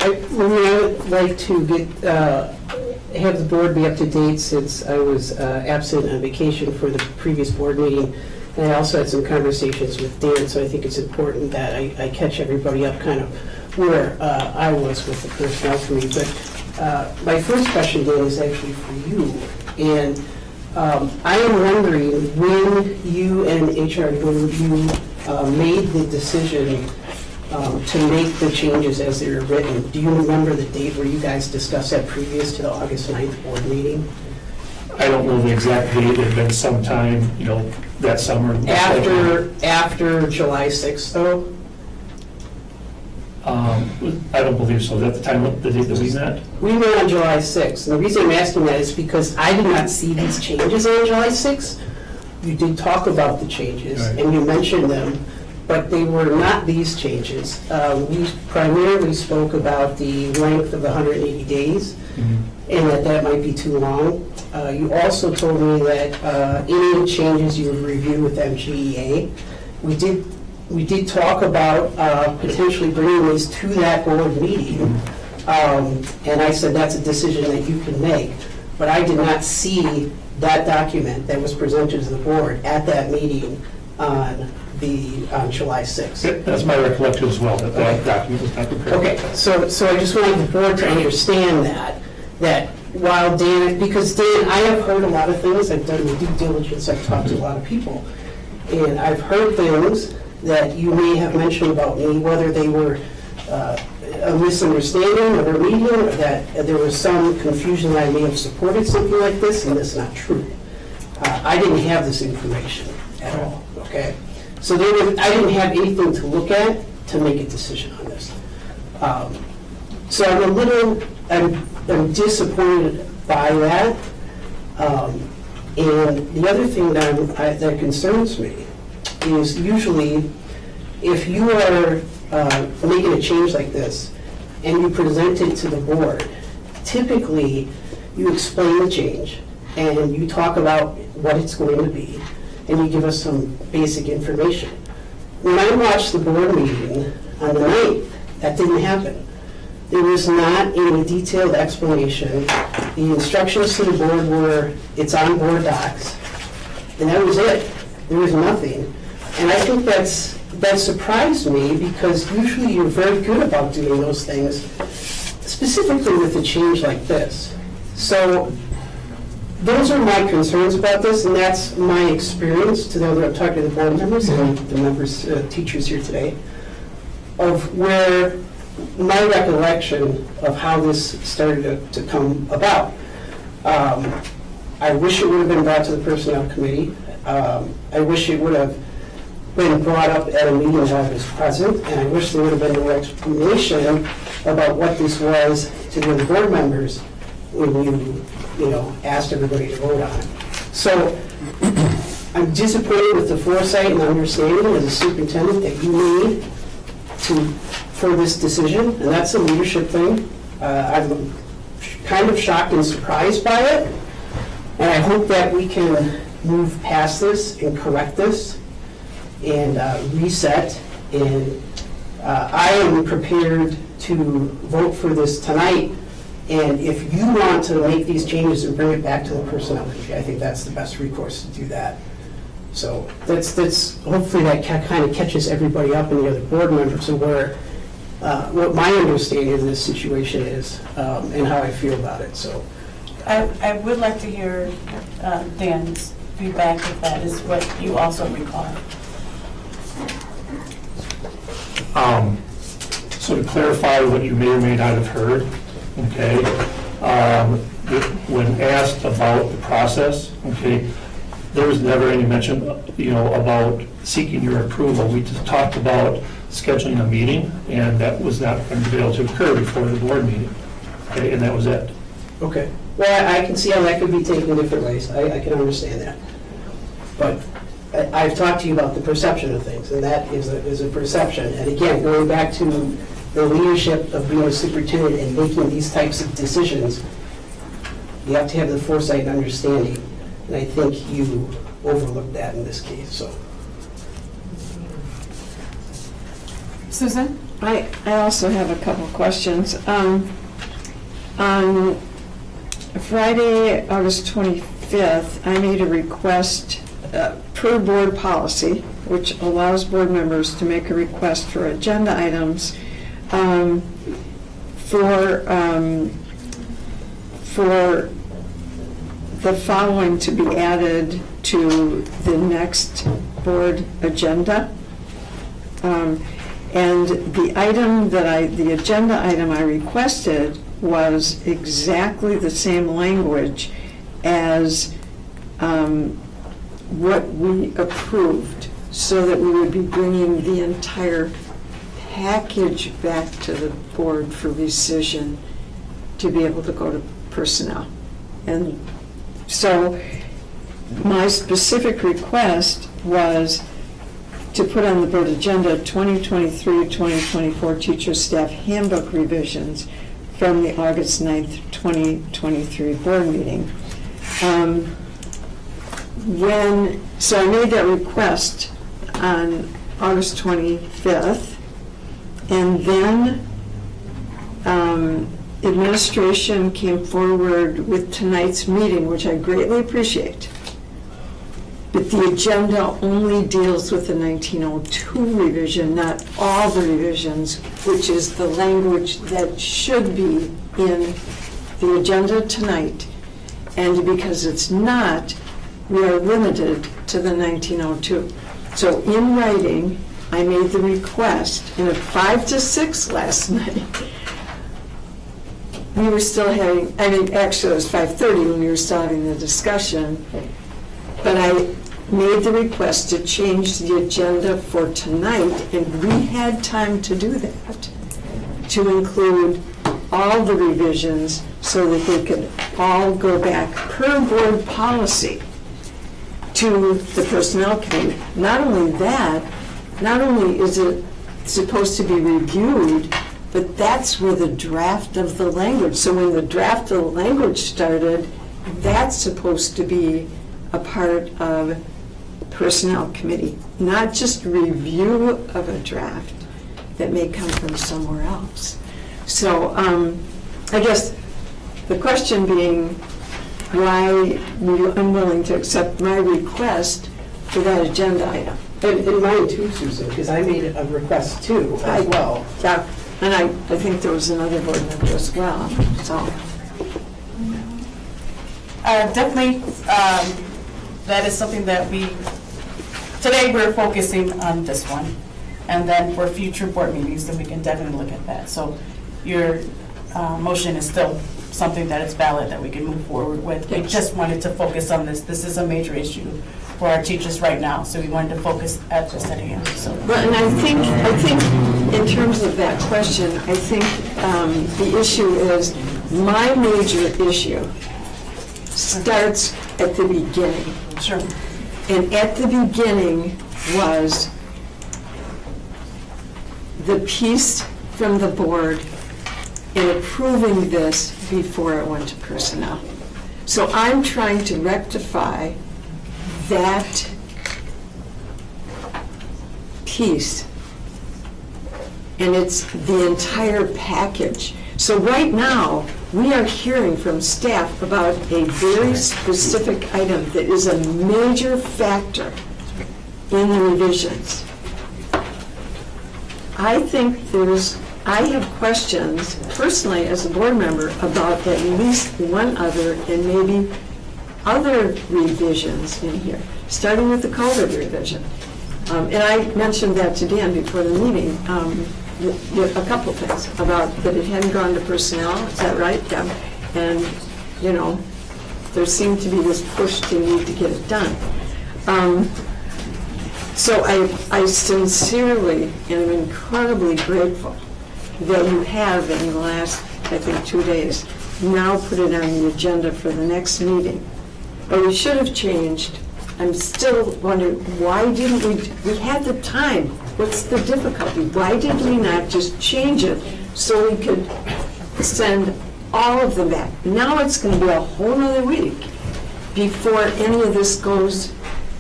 I would like to have the board be up to date since I was absent on vacation for the previous board meeting. And I also had some conversations with Dan, so I think it's important that I catch everybody up kind of where I was with the personnel committee. But my first question, Dan, is actually for you. And I am wondering when you and HR, when you made the decision to make the changes as they were written, do you remember the date where you guys discussed that previous to the August 9th board meeting? I don't know the exact date. It had been sometime, that summer. After July 6th, though? I don't believe so. At the time, the date that we met? We met on July 6th. And the reason I'm asking that is because I did not see these changes on July 6th. You did talk about the changes, right, and you mentioned them, but they were not these changes. We primarily spoke about the length of 180 days, and that might be too long. You also told me that any changes you would review with MGEA. We did talk about potentially bringing these to that board meeting, and I said that's a decision that you can make. But I did not see that document that was presented to the board at that meeting on July 6th. That's my recollection as well, that document was not prepared. Okay, so I just wanted the board to understand that while Dan, because Dan, I have heard a lot of things, I've done the due diligence, I've talked to a lot of people, and I've heard things that you may have mentioned about me, whether they were a misunderstanding of a meeting, or that there was some confusion that I may have supported something like this, and that's not true. I didn't have this information at all, okay? So I didn't have anything to look at to make a decision on this. So I'm disappointed by that. And the other thing that concerns me is usually if you are making a change like this and you present it to the board, typically you explain the change and you talk about what it's going to be and you give us some basic information. When I watched the board meeting on the 9th, that didn't happen. There was not any detailed explanation. The instructions to the board were, it's on board docs, and that was it. There was nothing. And I think that surprised me because usually you're very good about doing those things, specifically with a change like this. So those are my concerns about this, and that's my experience to know that I'm talking to the board members and the members, teachers here today, of where my recollection of how this started to come about. I wish it would have been brought to the Personnel Committee. I wish it would have been brought up at a meeting while I was present, and I wish there would have been no explanation about what this was to the other board members when you know, asked everybody to vote on it. So I'm disappointed with the foresight and understanding as a superintendent that you made for this decision, and that's a leadership thing. I'm kind of shocked and surprised by it, and I hope that we can move past this and correct this and reset. And I am prepared to vote for this tonight. And if you want to make these changes and bring it back to the Personnel Committee, I think that's the best recourse to do that. So that's hopefully that kind of catches everybody up and the other board members and where what my understanding of this situation is and how I feel about it. So I would like to hear Dan's feedback if that is what you also recall. So to clarify what you may or may not have heard, okay, when asked about the process, okay, there was never any mention, about seeking your approval. We just talked about scheduling a meeting, and that was not going to be able to occur before the board meeting, okay, and that was it. okay. Well, I can see how that could be taken different ways. I can understand that. But I've talked to you about the perception of things, and that is a perception. And again, going back to the leadership of being a superintendent and making these types of decisions, you have to have the foresight and understanding. And I think you overlooked that in this case, so. Susan? I also have a couple questions. On Friday, August 25th, I made a request per board policy, which allows board members to make a request for agenda items for the following to be added to the next board agenda. And the agenda item I requested was exactly the same language as what we approved, so that we would be bringing the entire package back to the board for rescission to be able to go to personnel. And so my specific request was to put on the board agenda 2023-2024 teacher staff handbook revisions from the August 9th, 2023 board meeting. So I made that request on August 25th, and then administration came forward with tonight's meeting, which I greatly appreciate. But the agenda only deals with the 1902 revision, not all the revisions, which is the language that should be in the agenda tonight. And because it's not, we are limited to the 1902. So in writing, I made the request, and at 5 to 6 last night, we were still having, actually it was 5:30 when we were still having the discussion, but I made the request to change the agenda for tonight, and we had time to do that, to include all the revisions so that they could all go back per board policy to the Personnel Committee. Not only that, not only is it supposed to be reviewed, but that's where the draft of the language, so when the draft of the language started, that's supposed to be a part of Personnel Committee, not just review of a draft that may come from somewhere else. So I guess the question being, why were you unwilling to accept my request for that agenda item? And mine too, Susan, because I made a request too as well. Yeah, and I think there was another board member as well, so. Definitely, that is something that today we're focusing on this one. And then for future board meetings, then we can definitely look at that. So your motion is still something that is valid that we can move forward with. We just wanted to focus on this. This is a major issue for our teachers right now, so we wanted to focus at this at hand. So. Well, and I think in terms of that question, I think the issue is, my major issue starts at the beginning. Sure. And at the beginning was the piece from the board in approving this before it went to personnel. So I'm trying to rectify that piece, and it's the entire package. So right now, we are hearing from staff about a very specific item that is a major factor in the revisions. I have questions, personally, as a board member, about at least one other and maybe other revisions in here, starting with the COVID revision. And I mentioned that to Dan before the meeting, a couple things about that it hadn't gone to personnel, is that right, Deb? And, you know, there seemed to be this push to need to get it done. So I sincerely am incredibly grateful that you have, in the last, I think, 2 days, now put it on the agenda for the next meeting. But we should have changed. I'm still wondering, why didn't we had the time. What's the difficulty? Why did we not just change it so we could send all of them back? Now it's going to be a whole other week before any of this goes,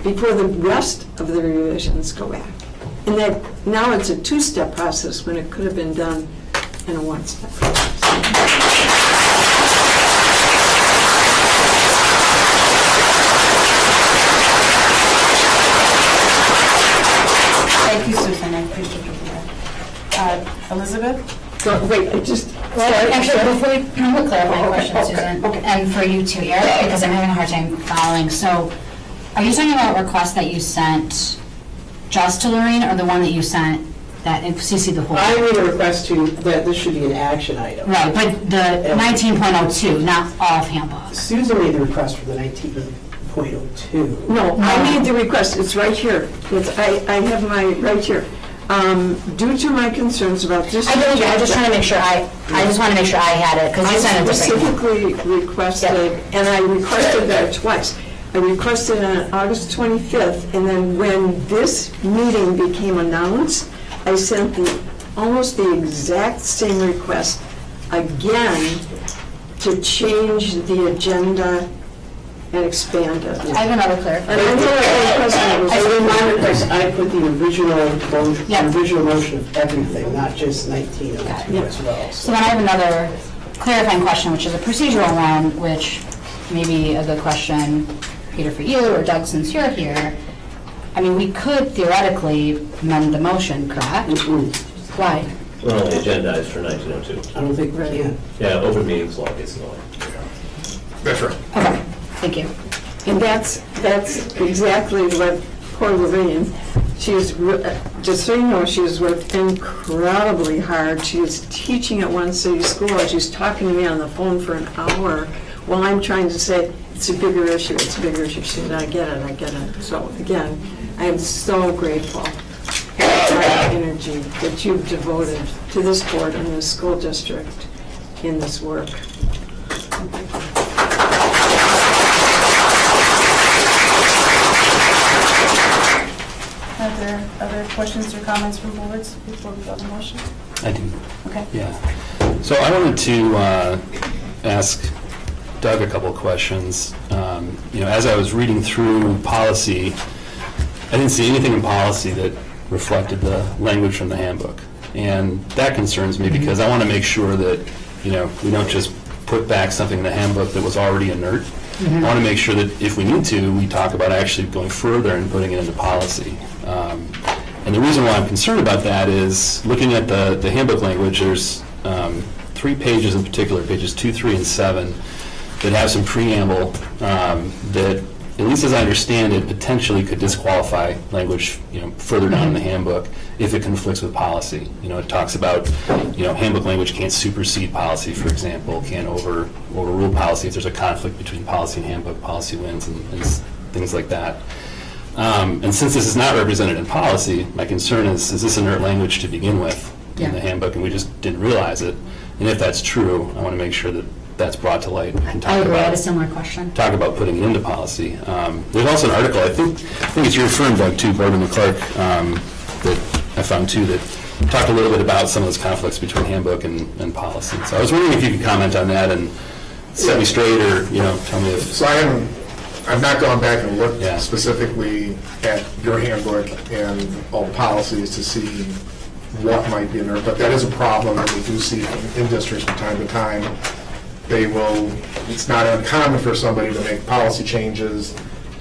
before the rest of the revisions go back. And that now it's a two-step process when it could have been done in a one-step process. Thank you, Susan. I appreciate you for that. Elizabeth? So, wait, I just... Well, actually, before we will clarify a question, Susan, and for you too, Eric, because I'm having a hard time following. So, are you talking about a request that you sent just to Lorraine, or the one that you sent that CC the whole? I made a request that this should be an action item. Right, but the 19.02, not all handbooks. Susan made the request for the 19.02. No, I made the request, it's right here. I have my, right here. Due to my concerns about this... I believe you, I'm just trying to make sure I just want to make sure I had it, because you sent it I differently. specifically requested, and I requested that twice. I requested it on August 25th, and then when this meeting became announced, I sent almost the exact same request again to change the agenda and expand it. I have another clarification. And I know I requested I put the original motion of everything, not just 1902 as well. So then I have another clarifying question, which is a procedural one, which may be a good question, Peter, for you, or Doug, since you're here. I mean, we could theoretically amend the motion, correct? Why? We're only agendized for 1902. I don't think we can. Yeah, open meetings law gets in the way. That's right. Okay, thank you. And that's exactly what poor Lorraine, she's, just so you know, she's worked incredibly hard. She is teaching at one city school, and she's talking to me on the phone for an hour while I'm trying to say, it's a bigger issue, it's a bigger issue. She said, I get it. So again, I am so grateful for the energy that you've devoted to this board and this school district in this work. Are there other questions or comments from boards before we go to motion? I do. Okay. Yeah. So I wanted to ask Doug a couple of questions. As I was reading through policy, I didn't see anything in policy that reflected the language from the handbook. And that concerns me because I want to make sure that, we don't just put back something in the handbook that was already inert. I want to make sure that if we need to, we talk about actually going further and putting it into policy. And the reason why I'm concerned about that is looking at the handbook language, there's 3 pages in particular, pages 2, 3, and 7, that have some preamble that at least as I understand it, potentially could disqualify language, further down in the handbook if it conflicts with policy. It talks about, handbook language can't supersede policy, for example, can't overrule policy if there's a conflict between policy and handbook, policy wins, and things like that. And since this is not represented in policy, my concern is this inert language to begin with in the handbook, and we just didn't realize it? And if that's true, I want to make sure that that's brought to light. And I agree, I had a similar question. Talk about putting it into policy. There's also an article, I think it's your firm, Doug, too, Boardman and Clark, that I found too, that talked a little bit about some of those conflicts between handbook and policy. So I was wondering if you could comment on that and set me straight, or tell me if. So I've not gone back and looked specifically at your handbook and all the policies to see what might be in there, but that is a problem that we do see in districts from time to time. It's not uncommon for somebody to make policy changes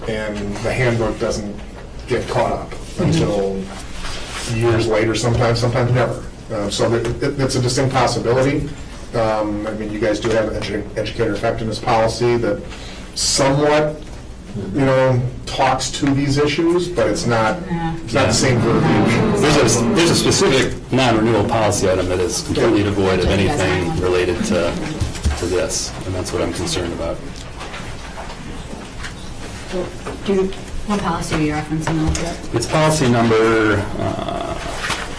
and the handbook doesn't get caught up until years later, sometimes never. So that's a distinct possibility. You guys do have an educator effectiveness policy that somewhat, talks to these issues, but it's not the same verbiage. There's a specific non-renewal policy item that is completely devoid of anything related to this, and that's what I'm concerned about. What policy are you referencing? It's policy number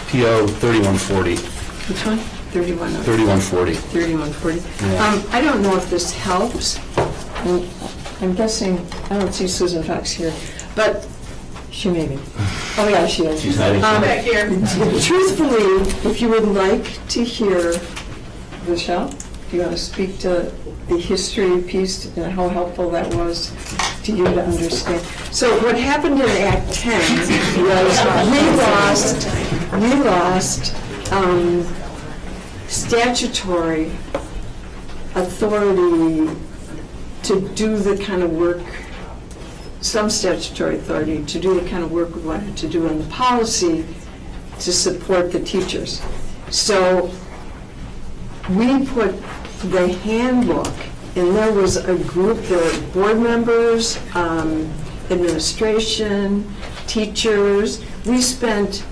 PO 3140. Which one? 3140. 3140. Yeah. I don't know if this helps. I'm guessing, I don't see Susan Fox here, but she may be. Oh, yeah, she is. She's hiding. Back here. Truthfully, if you would like to hear, Michelle, do you want to speak to the history piece and how helpful that was to you to understand? So what happened in Act 10 was we lost statutory authority to do the kind of work, some statutory authority to do the kind of work we wanted to do in the policy to support the teachers. So we put the handbook, and there was a group, there were board members, administration, teachers. We spent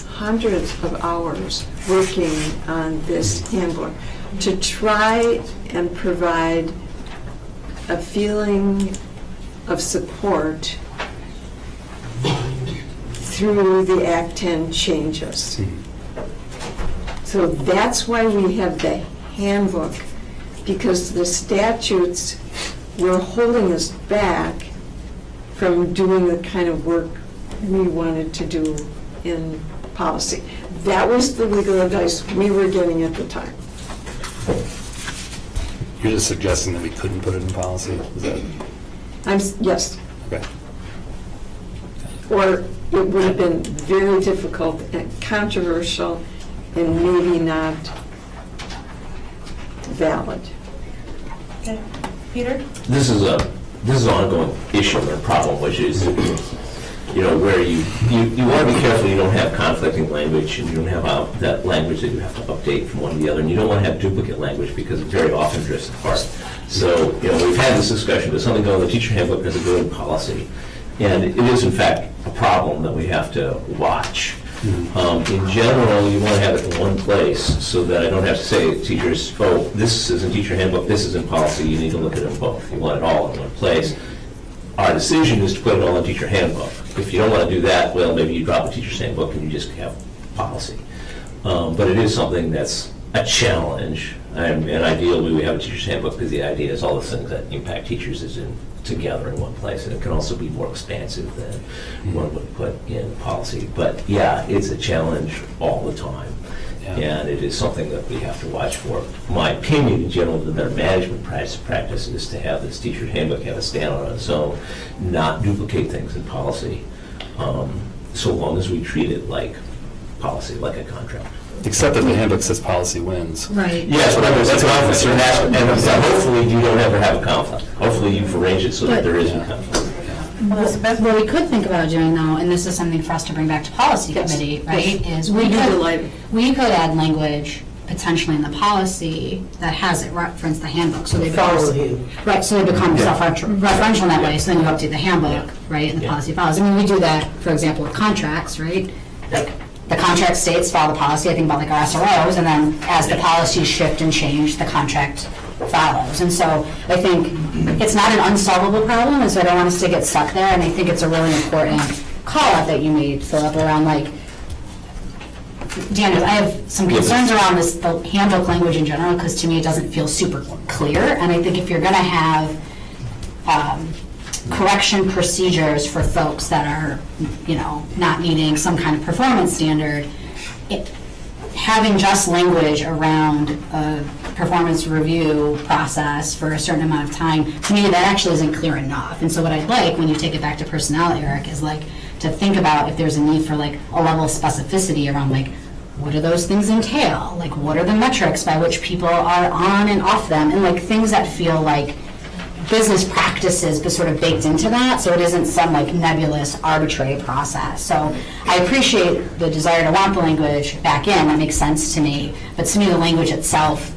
hundreds of hours working on this handbook to try and provide a feeling of support through the Act 10 changes. So that's why we have the handbook, because the statutes were holding us back from doing the kind of work we wanted to do in policy. That was the legal advice we were getting at the time. You're just suggesting that we couldn't put it in policy? Is that? Yes. Okay. Or it would have been very difficult and controversial and maybe not valid. Okay. Peter? This is an ongoing issue or problem, which is, where you want to be careful you don't have conflicting language and you don't have that language that you have to update from one to the other, and you don't want to have duplicate language because it very often drifts apart. So, we've had this discussion, does something go in the teacher handbook, does it go in policy? And it is in fact a problem that we have to watch. In general, you want to have it in one place so that I don't have to say to teachers, oh, this is in teacher handbook, this is in policy, you need to look at them both. You want it all in one place. Our decision is to put it all in teacher handbook. If you don't want to do that, well, maybe you drop the teacher's handbook and you just have policy. But it is something that's a challenge. And ideally, we have a teacher's handbook because the idea is all the things that impact teachers is together in one place. And it can also be more expansive than one would put in policy. But yeah, it's a challenge all the time. And it is something that we have to watch for. My opinion, in general, the better management practice is to have this teacher's handbook have a stand on its own, not duplicate things in policy, so long as we treat it like policy, like a contract. Except that the handbook says policy wins. Right. Yes, that's what I'm concerned. And hopefully you don't ever have a conflict. Hopefully you've arranged it so that there isn't conflict. What we could think about doing though, and this is something for us to bring back to policy committee, right, is we could add language potentially in the policy that has it reference the handbook, so they Follow become, him. right, so they become self-referential in that way, so then you update the handbook, right, and the policy follows. I mean, we do that, for example, with contracts, right? Like, the contract states follow the policy, I think about like our SROs, and then as the policies shift and change, the contract follows. And so I think it's not an unsolvable problem, and so I don't want us to get stuck there, and I think it's a really important call out that you made, Philip, around like, Daniel, I have some concerns around this, the handbook language in general, because to me it doesn't feel super clear, and I think if you're gonna have correction procedures for folks that are, you know, not meeting some kind of performance standard, having just language around a performance review process for a certain amount of time, to me, that actually isn't clear enough. And so what I'd like, when you take it back to personnel, Eric, is like to think about if there's a need for like a level of specificity around like, what do those things entail? Like, what are the metrics by which people are on and off them? And like things that feel like business practices, but sort of baked into that, so it isn't some like nebulous, arbitrary process. So I appreciate the desire to want the language back in, that makes sense to me, but to me the language itself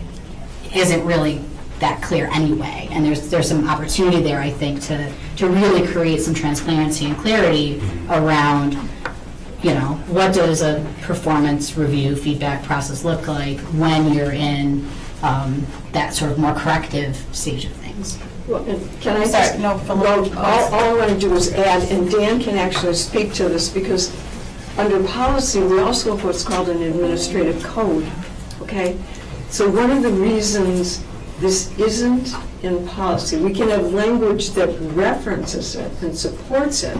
isn't really that clear anyway, and there's some opportunity there, I think, to really create some transparency and clarity around, you know, what does a performance review feedback process look like when you're in that sort of more corrective stage of things. Well, and can I Sorry, just, no, well, all I want to do is add, and Dan can actually speak to this, because under policy, we also have what's called an administrative code, okay? So one of the reasons this isn't in policy, we can have language that references it and supports it,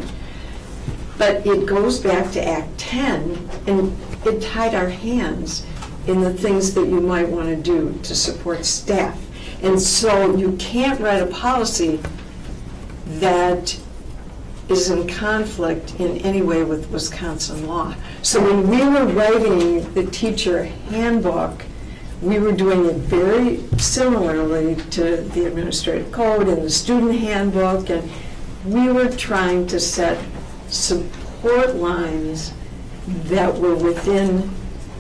but it goes back to Act 10, and it tied our hands in the things that you might want to do to support staff. And so you can't write a policy that is in conflict in any way with Wisconsin law. So when we were writing the teacher handbook, we were doing it very similarly to the administrative code and the student handbook, and we were trying to set support lines that were within,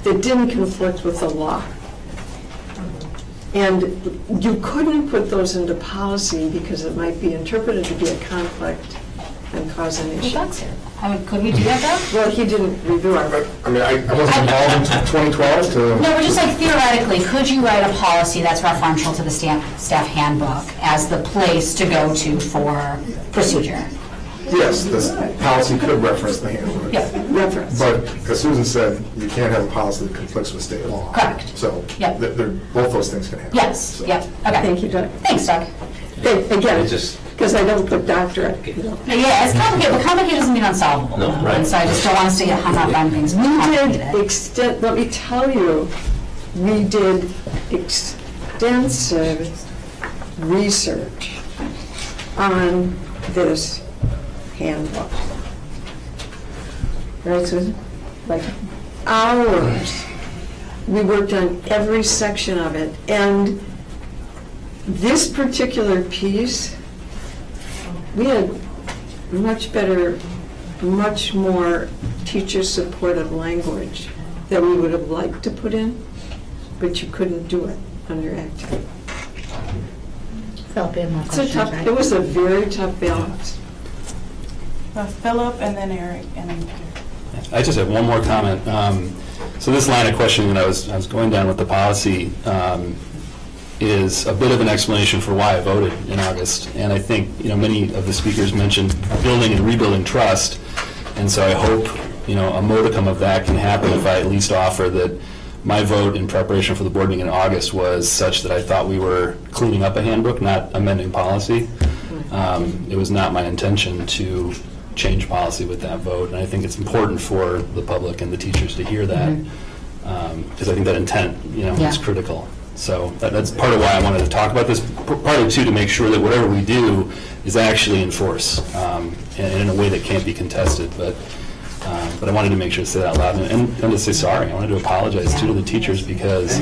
that didn't conflict with the law. And you couldn't put those into policy because it might be interpreted to be a conflict and cause an issue. Could we do that though? Well, he didn't review our. I mean, I wasn't involved in 2012 to. No, we're just like theoretically, could you write a policy that's referential to the staff handbook as the place to go to for procedure? Yes, this policy could reference the handbook. Yeah, reference. But as Susan said, you can't have a policy that conflicts with state law. Correct. So Yep. both those things can happen. Yes, So. yep, okay. Thank you, Doug. Thanks, Doug. Again, because I don't put doctorate. Yeah, it's complicated, but complicated doesn't mean unsolvable. No, right. And so I just don't want us to get hung up on things. We did let me tell you, we did extensive research on this handbook. Right, Susan? Like hours. We worked on every section of it, and this particular piece, we had much better, much more teacher-supported language that we would have liked to put in, but you couldn't do it under Act 10. Philip, you have more It's a questions, tough, right? it was a very tough balance. Philip, and then Eric, and then Peter. I just have one more comment. So this line of questioning that I was going down with the policy is a bit of an explanation for why I voted in August. And I think, you know, many of the speakers mentioned building and rebuilding trust. And so I hope, you know, a modicum of that can happen if I at least offer that my vote in preparation for the board meeting in August was such that I thought we were cleaning up a handbook, not amending policy. It was not my intention to change policy with that vote, and I think it's important for the public and the teachers to hear that, because I think that intent, you know, is critical. So that's part of why I wanted to talk about this, partly too to make sure that whatever we do is actually in force, and in a way that can't be contested. But I wanted to make sure to say that out loud, and to say sorry. I wanted to apologize too to the teachers, because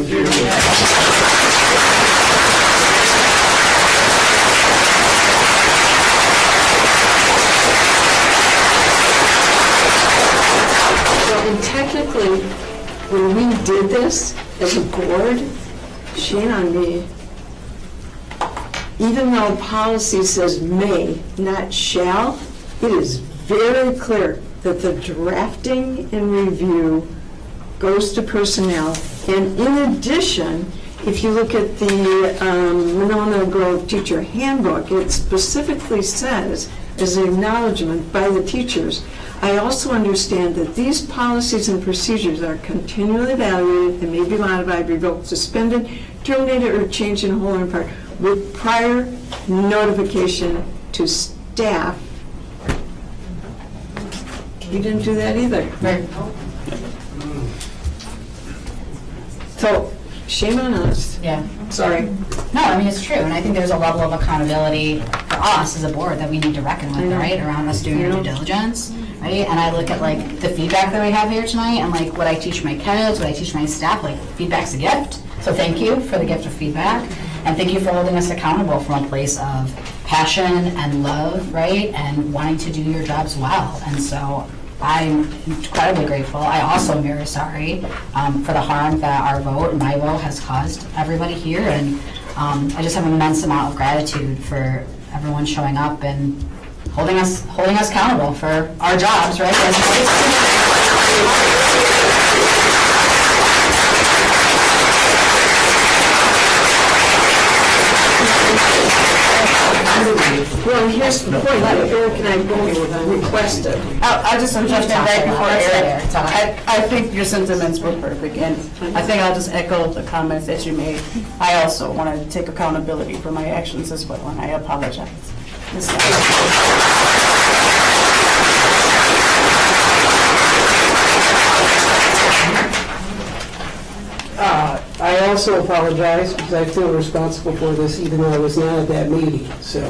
And technically, when we did this, as a board, shame on me. Even though policy says may, not shall, it is very clear that the drafting and review goes to personnel. And in addition, if you look at the Monona Grove Teacher Handbook, it specifically says, as an acknowledgement by the teachers, I also understand that these policies and procedures are continually evaluated and may be modified, revoked, suspended, terminated, or changed in whole or in part with prior notification to staff. We didn't do that either. Right. So, shame on us. Yeah. Sorry. No, I mean, it's true, and I think there's a level of accountability for us as a board that we need to reckon with, right, around us doing our due diligence, right? And I look at, like, the feedback that we have here tonight, and, like, what I teach my kids, what I teach my staff, like, feedback's a gift. So thank you for the gift of feedback, and thank you for holding us accountable from a place of passion and love, right, and wanting to do your jobs well. And so I'm incredibly grateful. I also am very sorry for the harm that our vote and my vote has caused everybody here, and I just have an immense amount of gratitude for everyone showing up and holding us accountable for our jobs, right? Well, here's the point, that Eric and I both requested. I'll just interrupt in right before Eric. I think your sentiments were perfect, and I think I'll just echo the comments that you made. I also want to take accountability for my actions as well, and I apologize. I also apologize because I feel responsible for this even though I was not at that meeting. So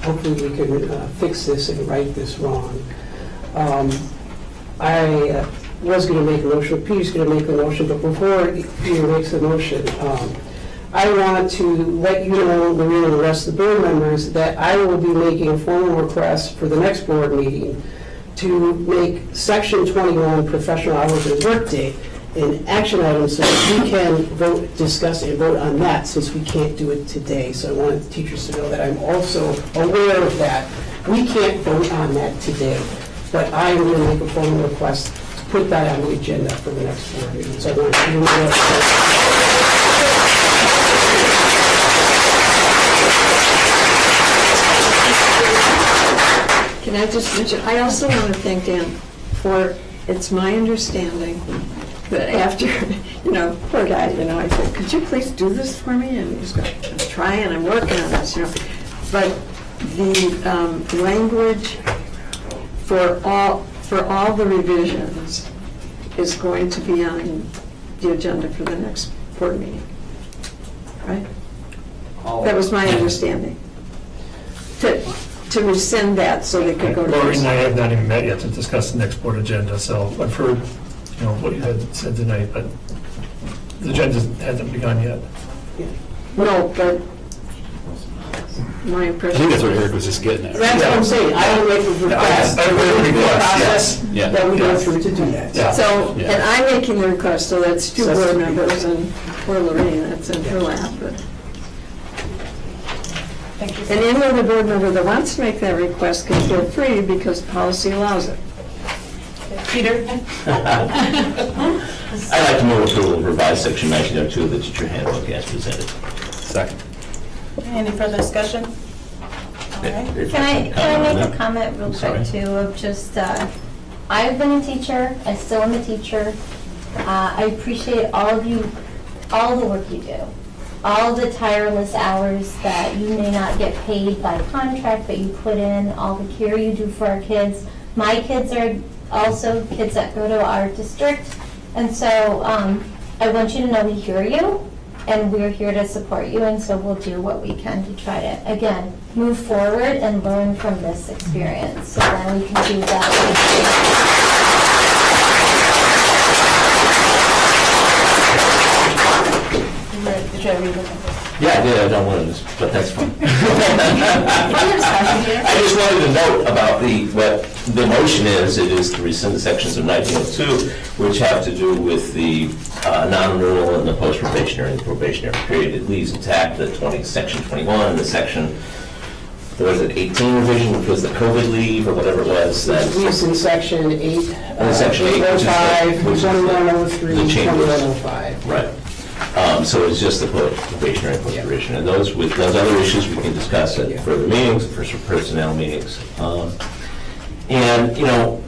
hopefully we can fix this and right this wrong. I was going to make a motion, Peter's going to make a motion, but before Peter makes a motion, I want to let you know, Maria and the rest of the board members, that I will be making a formal request for the next board meeting to make Section 21 professional hours and workday an action item so that we can vote, discuss, and vote on that since we can't do it today. So I wanted the teachers to know that I'm also aware of that. We can't vote on that today, but I am going to make a formal request to put that on the agenda for the next board meeting. So I want you to know Can I just mention, I also want to thank Dan for, it's my understanding that after, poor guy, I said, could you please do this for me? And he's going, I'm trying, I'm working on this, But the language for all the revisions is going to be on the agenda for the next board meeting, right? That was my understanding. To rescind that so they could go to... Lori and I have not even met yet to discuss the next board agenda, so I've heard, what you had said tonight, but the agenda hasn't begun yet. No, but my impression... I think that's what Eric was just getting at. That's what I'm saying. I will make a request. Process that we go through to do that. Yeah. So, and I'm making the request, so that's two board members, and poor Lorraine, that's in her lap, but... And any other board member that wants to make that request can feel free because policy allows it. Peter? I'd like to move approval of revised section 1902 of the teacher handbook as presented. Second. Any further discussion? Can I make a comment real quick too of just, I've been a teacher, I still am a teacher. I appreciate all of you, all the work you do. All the tireless hours that you may not get paid by contract, but you put in, all the care you do for our kids. My kids are also kids that go to our district, and so I want you to know we hear you, and we're here to support you, and so we'll do what we can to try to, again, move forward and learn from this experience, so then we can do that. Did you have anything? Yeah, I did, I don't want to, but that's fine. I just wanted to note about what the motion is. It is to rescind the sections of 1902, which have to do with the non-renewal and the post-probationary and probationary period. It leaves intact the section 21 and the section, what was it, 18 revision, which was the COVID leave or whatever it was. It leaves in section 8, section 8, 805, 2103, the changes. 2105. Right. So it's just the probationary and post-probation. And those other issues we can discuss at further meetings, for personnel meetings. And, you know,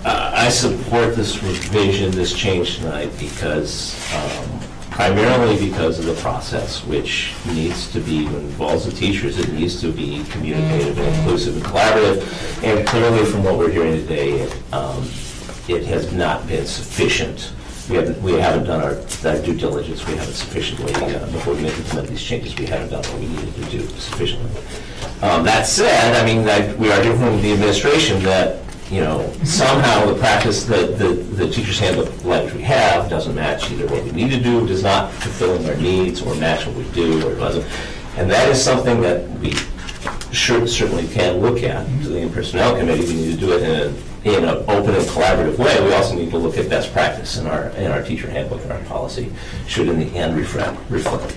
I support this revision, this change tonight because, primarily because of the process, which needs to be, when it involves the teachers, it needs to be communicative and inclusive and collaborative. And clearly from what we're hearing today, it has not been sufficient. We haven't done our due diligence. We haven't sufficiently, before we make these changes, we haven't done what we needed to do sufficiently. That said, I mean, we are different with the administration that, you know, somehow the practice, the teacher's handbook language we have doesn't match either what we need to do, does not fulfill our needs, or match what we do, or it doesn't. And that is something that we certainly can look at. To the personnel committee, we need to do it in an open and collaborative way. We also need to look at best practice in our teacher handbook and our policy should in the end reflect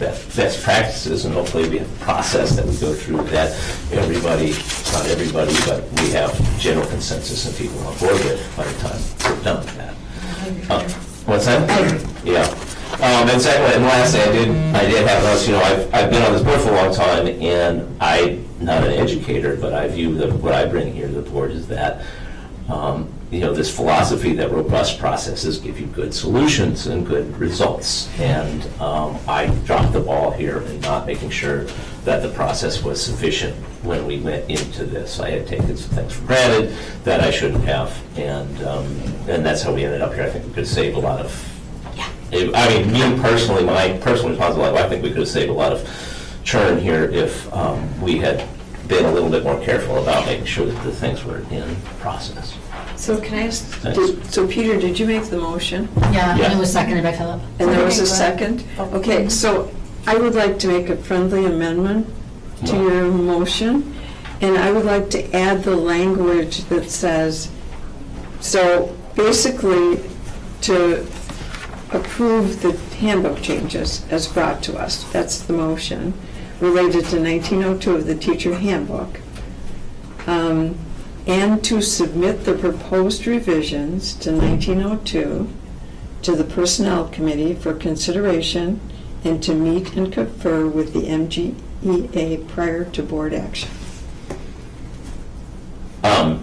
best practices, and hopefully we have a process that we go through that everybody, not everybody, but we have general consensus and people on board with by the time we're done with that. What's that? Yeah. And secondly, and lastly, I did have us, you know, I've been on this board for a long time, and I'm not an educator, but I view what I bring here to the board is that you know, this philosophy that robust processes give you good solutions and good results. And I dropped the ball here in not making sure that the process was sufficient when we went into this. I had taken some things for granted that I shouldn't have, and that's how we ended up here. I think we could save a lot of, I mean, me personally, my personal responsibility, I think we could have saved a lot of churn here if we had been a little bit more careful about making sure that the things were in process. So can I ask, so Peter, did you make the motion? Yeah, and it was seconded by Philip. And there was a second? Okay, so I would like to make a friendly amendment to your motion, and I would like to add the language that says, so basically to approve the handbook changes as brought to us, that's the motion, related to 1902 of the teacher handbook, and to submit the proposed revisions to 1902 to the Personnel Committee for consideration and to meet and confer with the MGEA prior to board action.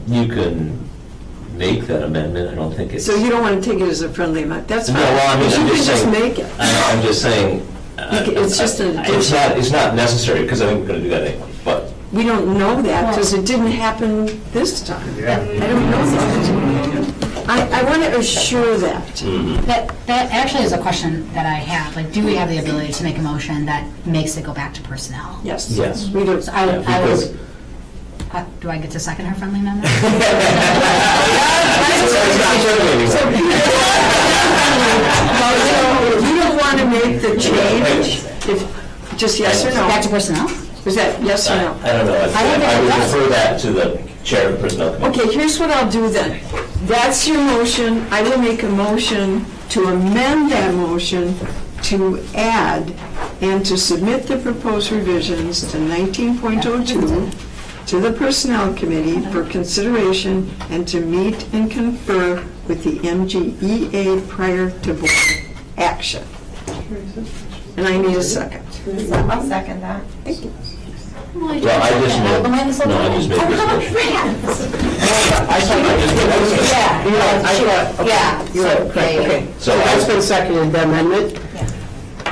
You can make that amendment. I don't think it's... So you don't want to take it as a friendly amendment? That's fine. No, well, I mean, You I'm can just just saying... make it. I'm just saying... It's just an addition. It's not necessary, because I think we're going to do that anyway, but... We don't know that because it didn't happen this time. Yeah. I don't know that. I want to assure that. That actually is a question that I have. Like, do we have the ability to make a motion that makes it go back to personnel? Yes. Yes. We do. So I would, do I get to second her friendly amendment? You don't want to make the change? Just yes or no? Back to personnel? Is that yes or no? I don't know. I would defer that to the chair of the Personnel Committee. Okay, here's what I'll do then. That's your motion. I will make a motion to amend that motion to add and to submit the proposed revisions to 19.02 to the Personnel Committee for consideration and to meet and confer with the MGEA prior to board action. And I need a second. I'll second that. Thank you. Well, I just made this motion. You're right, okay. So that's been seconded, the amendment?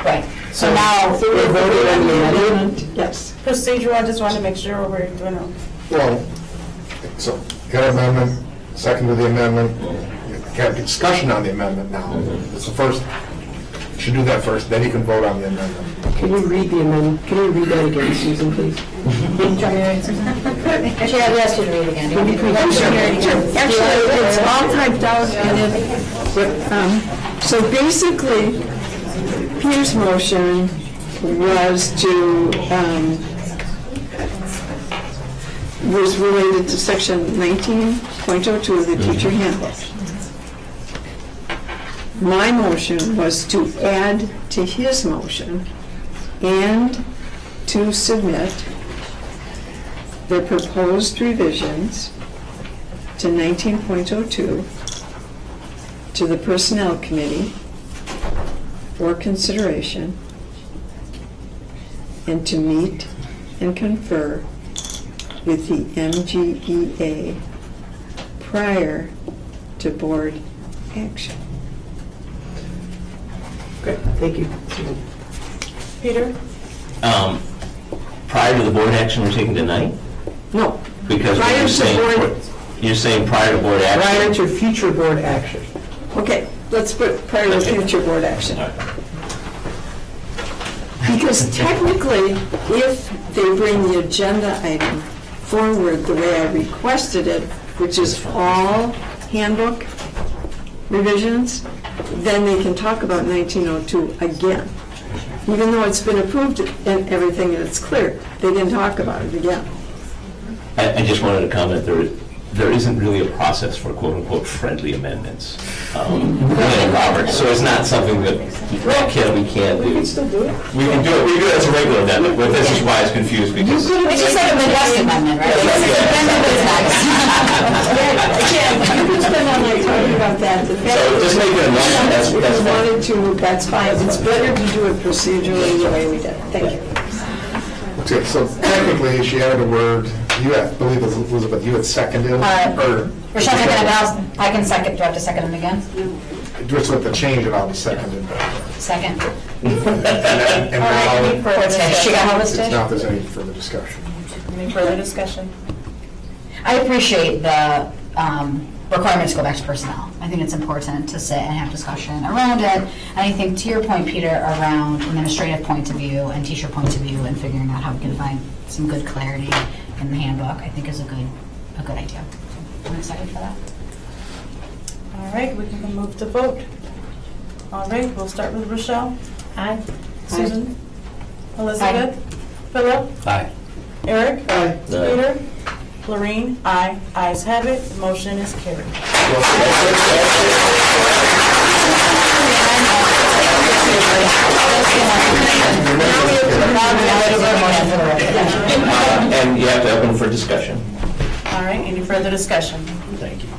Right. So now we're voting on the amendment? Yes. Procedural, I just want to make sure we're doing it. Well, so, got an amendment, second to the amendment, you have discussion on the amendment now. It's the first, you should do that first, then you can vote on the amendment. Can you read the amendment, can you read that again, Susan, please? Actually, I've asked you to read it again. Do you want me to read it? Actually, it's all typed out and so basically, Peter's motion was related to section 19.02 of the teacher handbook. My motion was to add to his motion and to submit the proposed revisions to 19.02 to the Personnel Committee for consideration and to meet and confer with the MGEA prior to board action. Great, thank you. Peter? Prior to the board action we're taking tonight? No. Because Prior you're to saying, board- you're saying prior to board action? Prior to future board action. Okay, let's put prior to future board action. Because technically, if they bring the agenda item forward the way I requested it, which is all handbook revisions, then they can talk about 1902 again. Even though it's been approved and everything and it's clear, they can talk about it again. I just wanted to comment, there isn't really a process for quote-unquote friendly amendments. Robert, so it's not something that we can't do. We can still do it. We can do it as a regular amendment, but this is why I was confused because. It's just like a Midwest amendment, right? Again, you can spend all night talking about that. The fact So just make it a motion, that's If you fine. wanted to, that's fine. It's better to do it procedurally the way we did. Thank you. Okay, so technically, she added a word, you had, believe it was Elizabeth, you had seconded, or... Rochelle seconded, I can second, do I have to second it again? Just with the change, it all be seconded. Second. And now, Any further She got all this, it's Tish? not if there's any further discussion. Any further discussion? I appreciate the requirement to go back to personnel. I think it's important to sit and have discussion around it. And I think to your point, Peter, around administrative point of view and teacher point of view and figuring out how we can find some good clarity in the handbook, I think is a good idea. I'm excited for that. All right, we can move to vote. All right, we'll start with Rochelle. Aye. Susan? Elizabeth? Philip? Aye. Eric? Aye. Peter? Lorraine? Aye. Ayes have it, the motion is carried. And you have to open for discussion. All right, any further discussion? Thank you.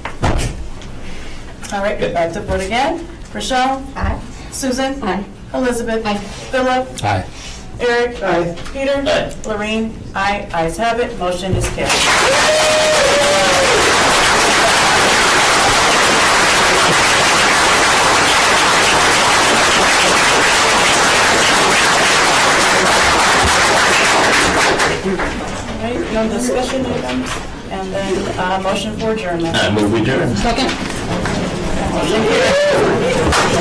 All right, back to vote again. Rochelle? Aye. Susan? Aye. Elizabeth? Aye. Philip? Aye. Eric? Aye. Peter? Aye. Lorraine? Aye. Ayes have it, motion is carried. All right, no discussion items, and then motion for adjournment. I move we adjourn. Second. Motion carried.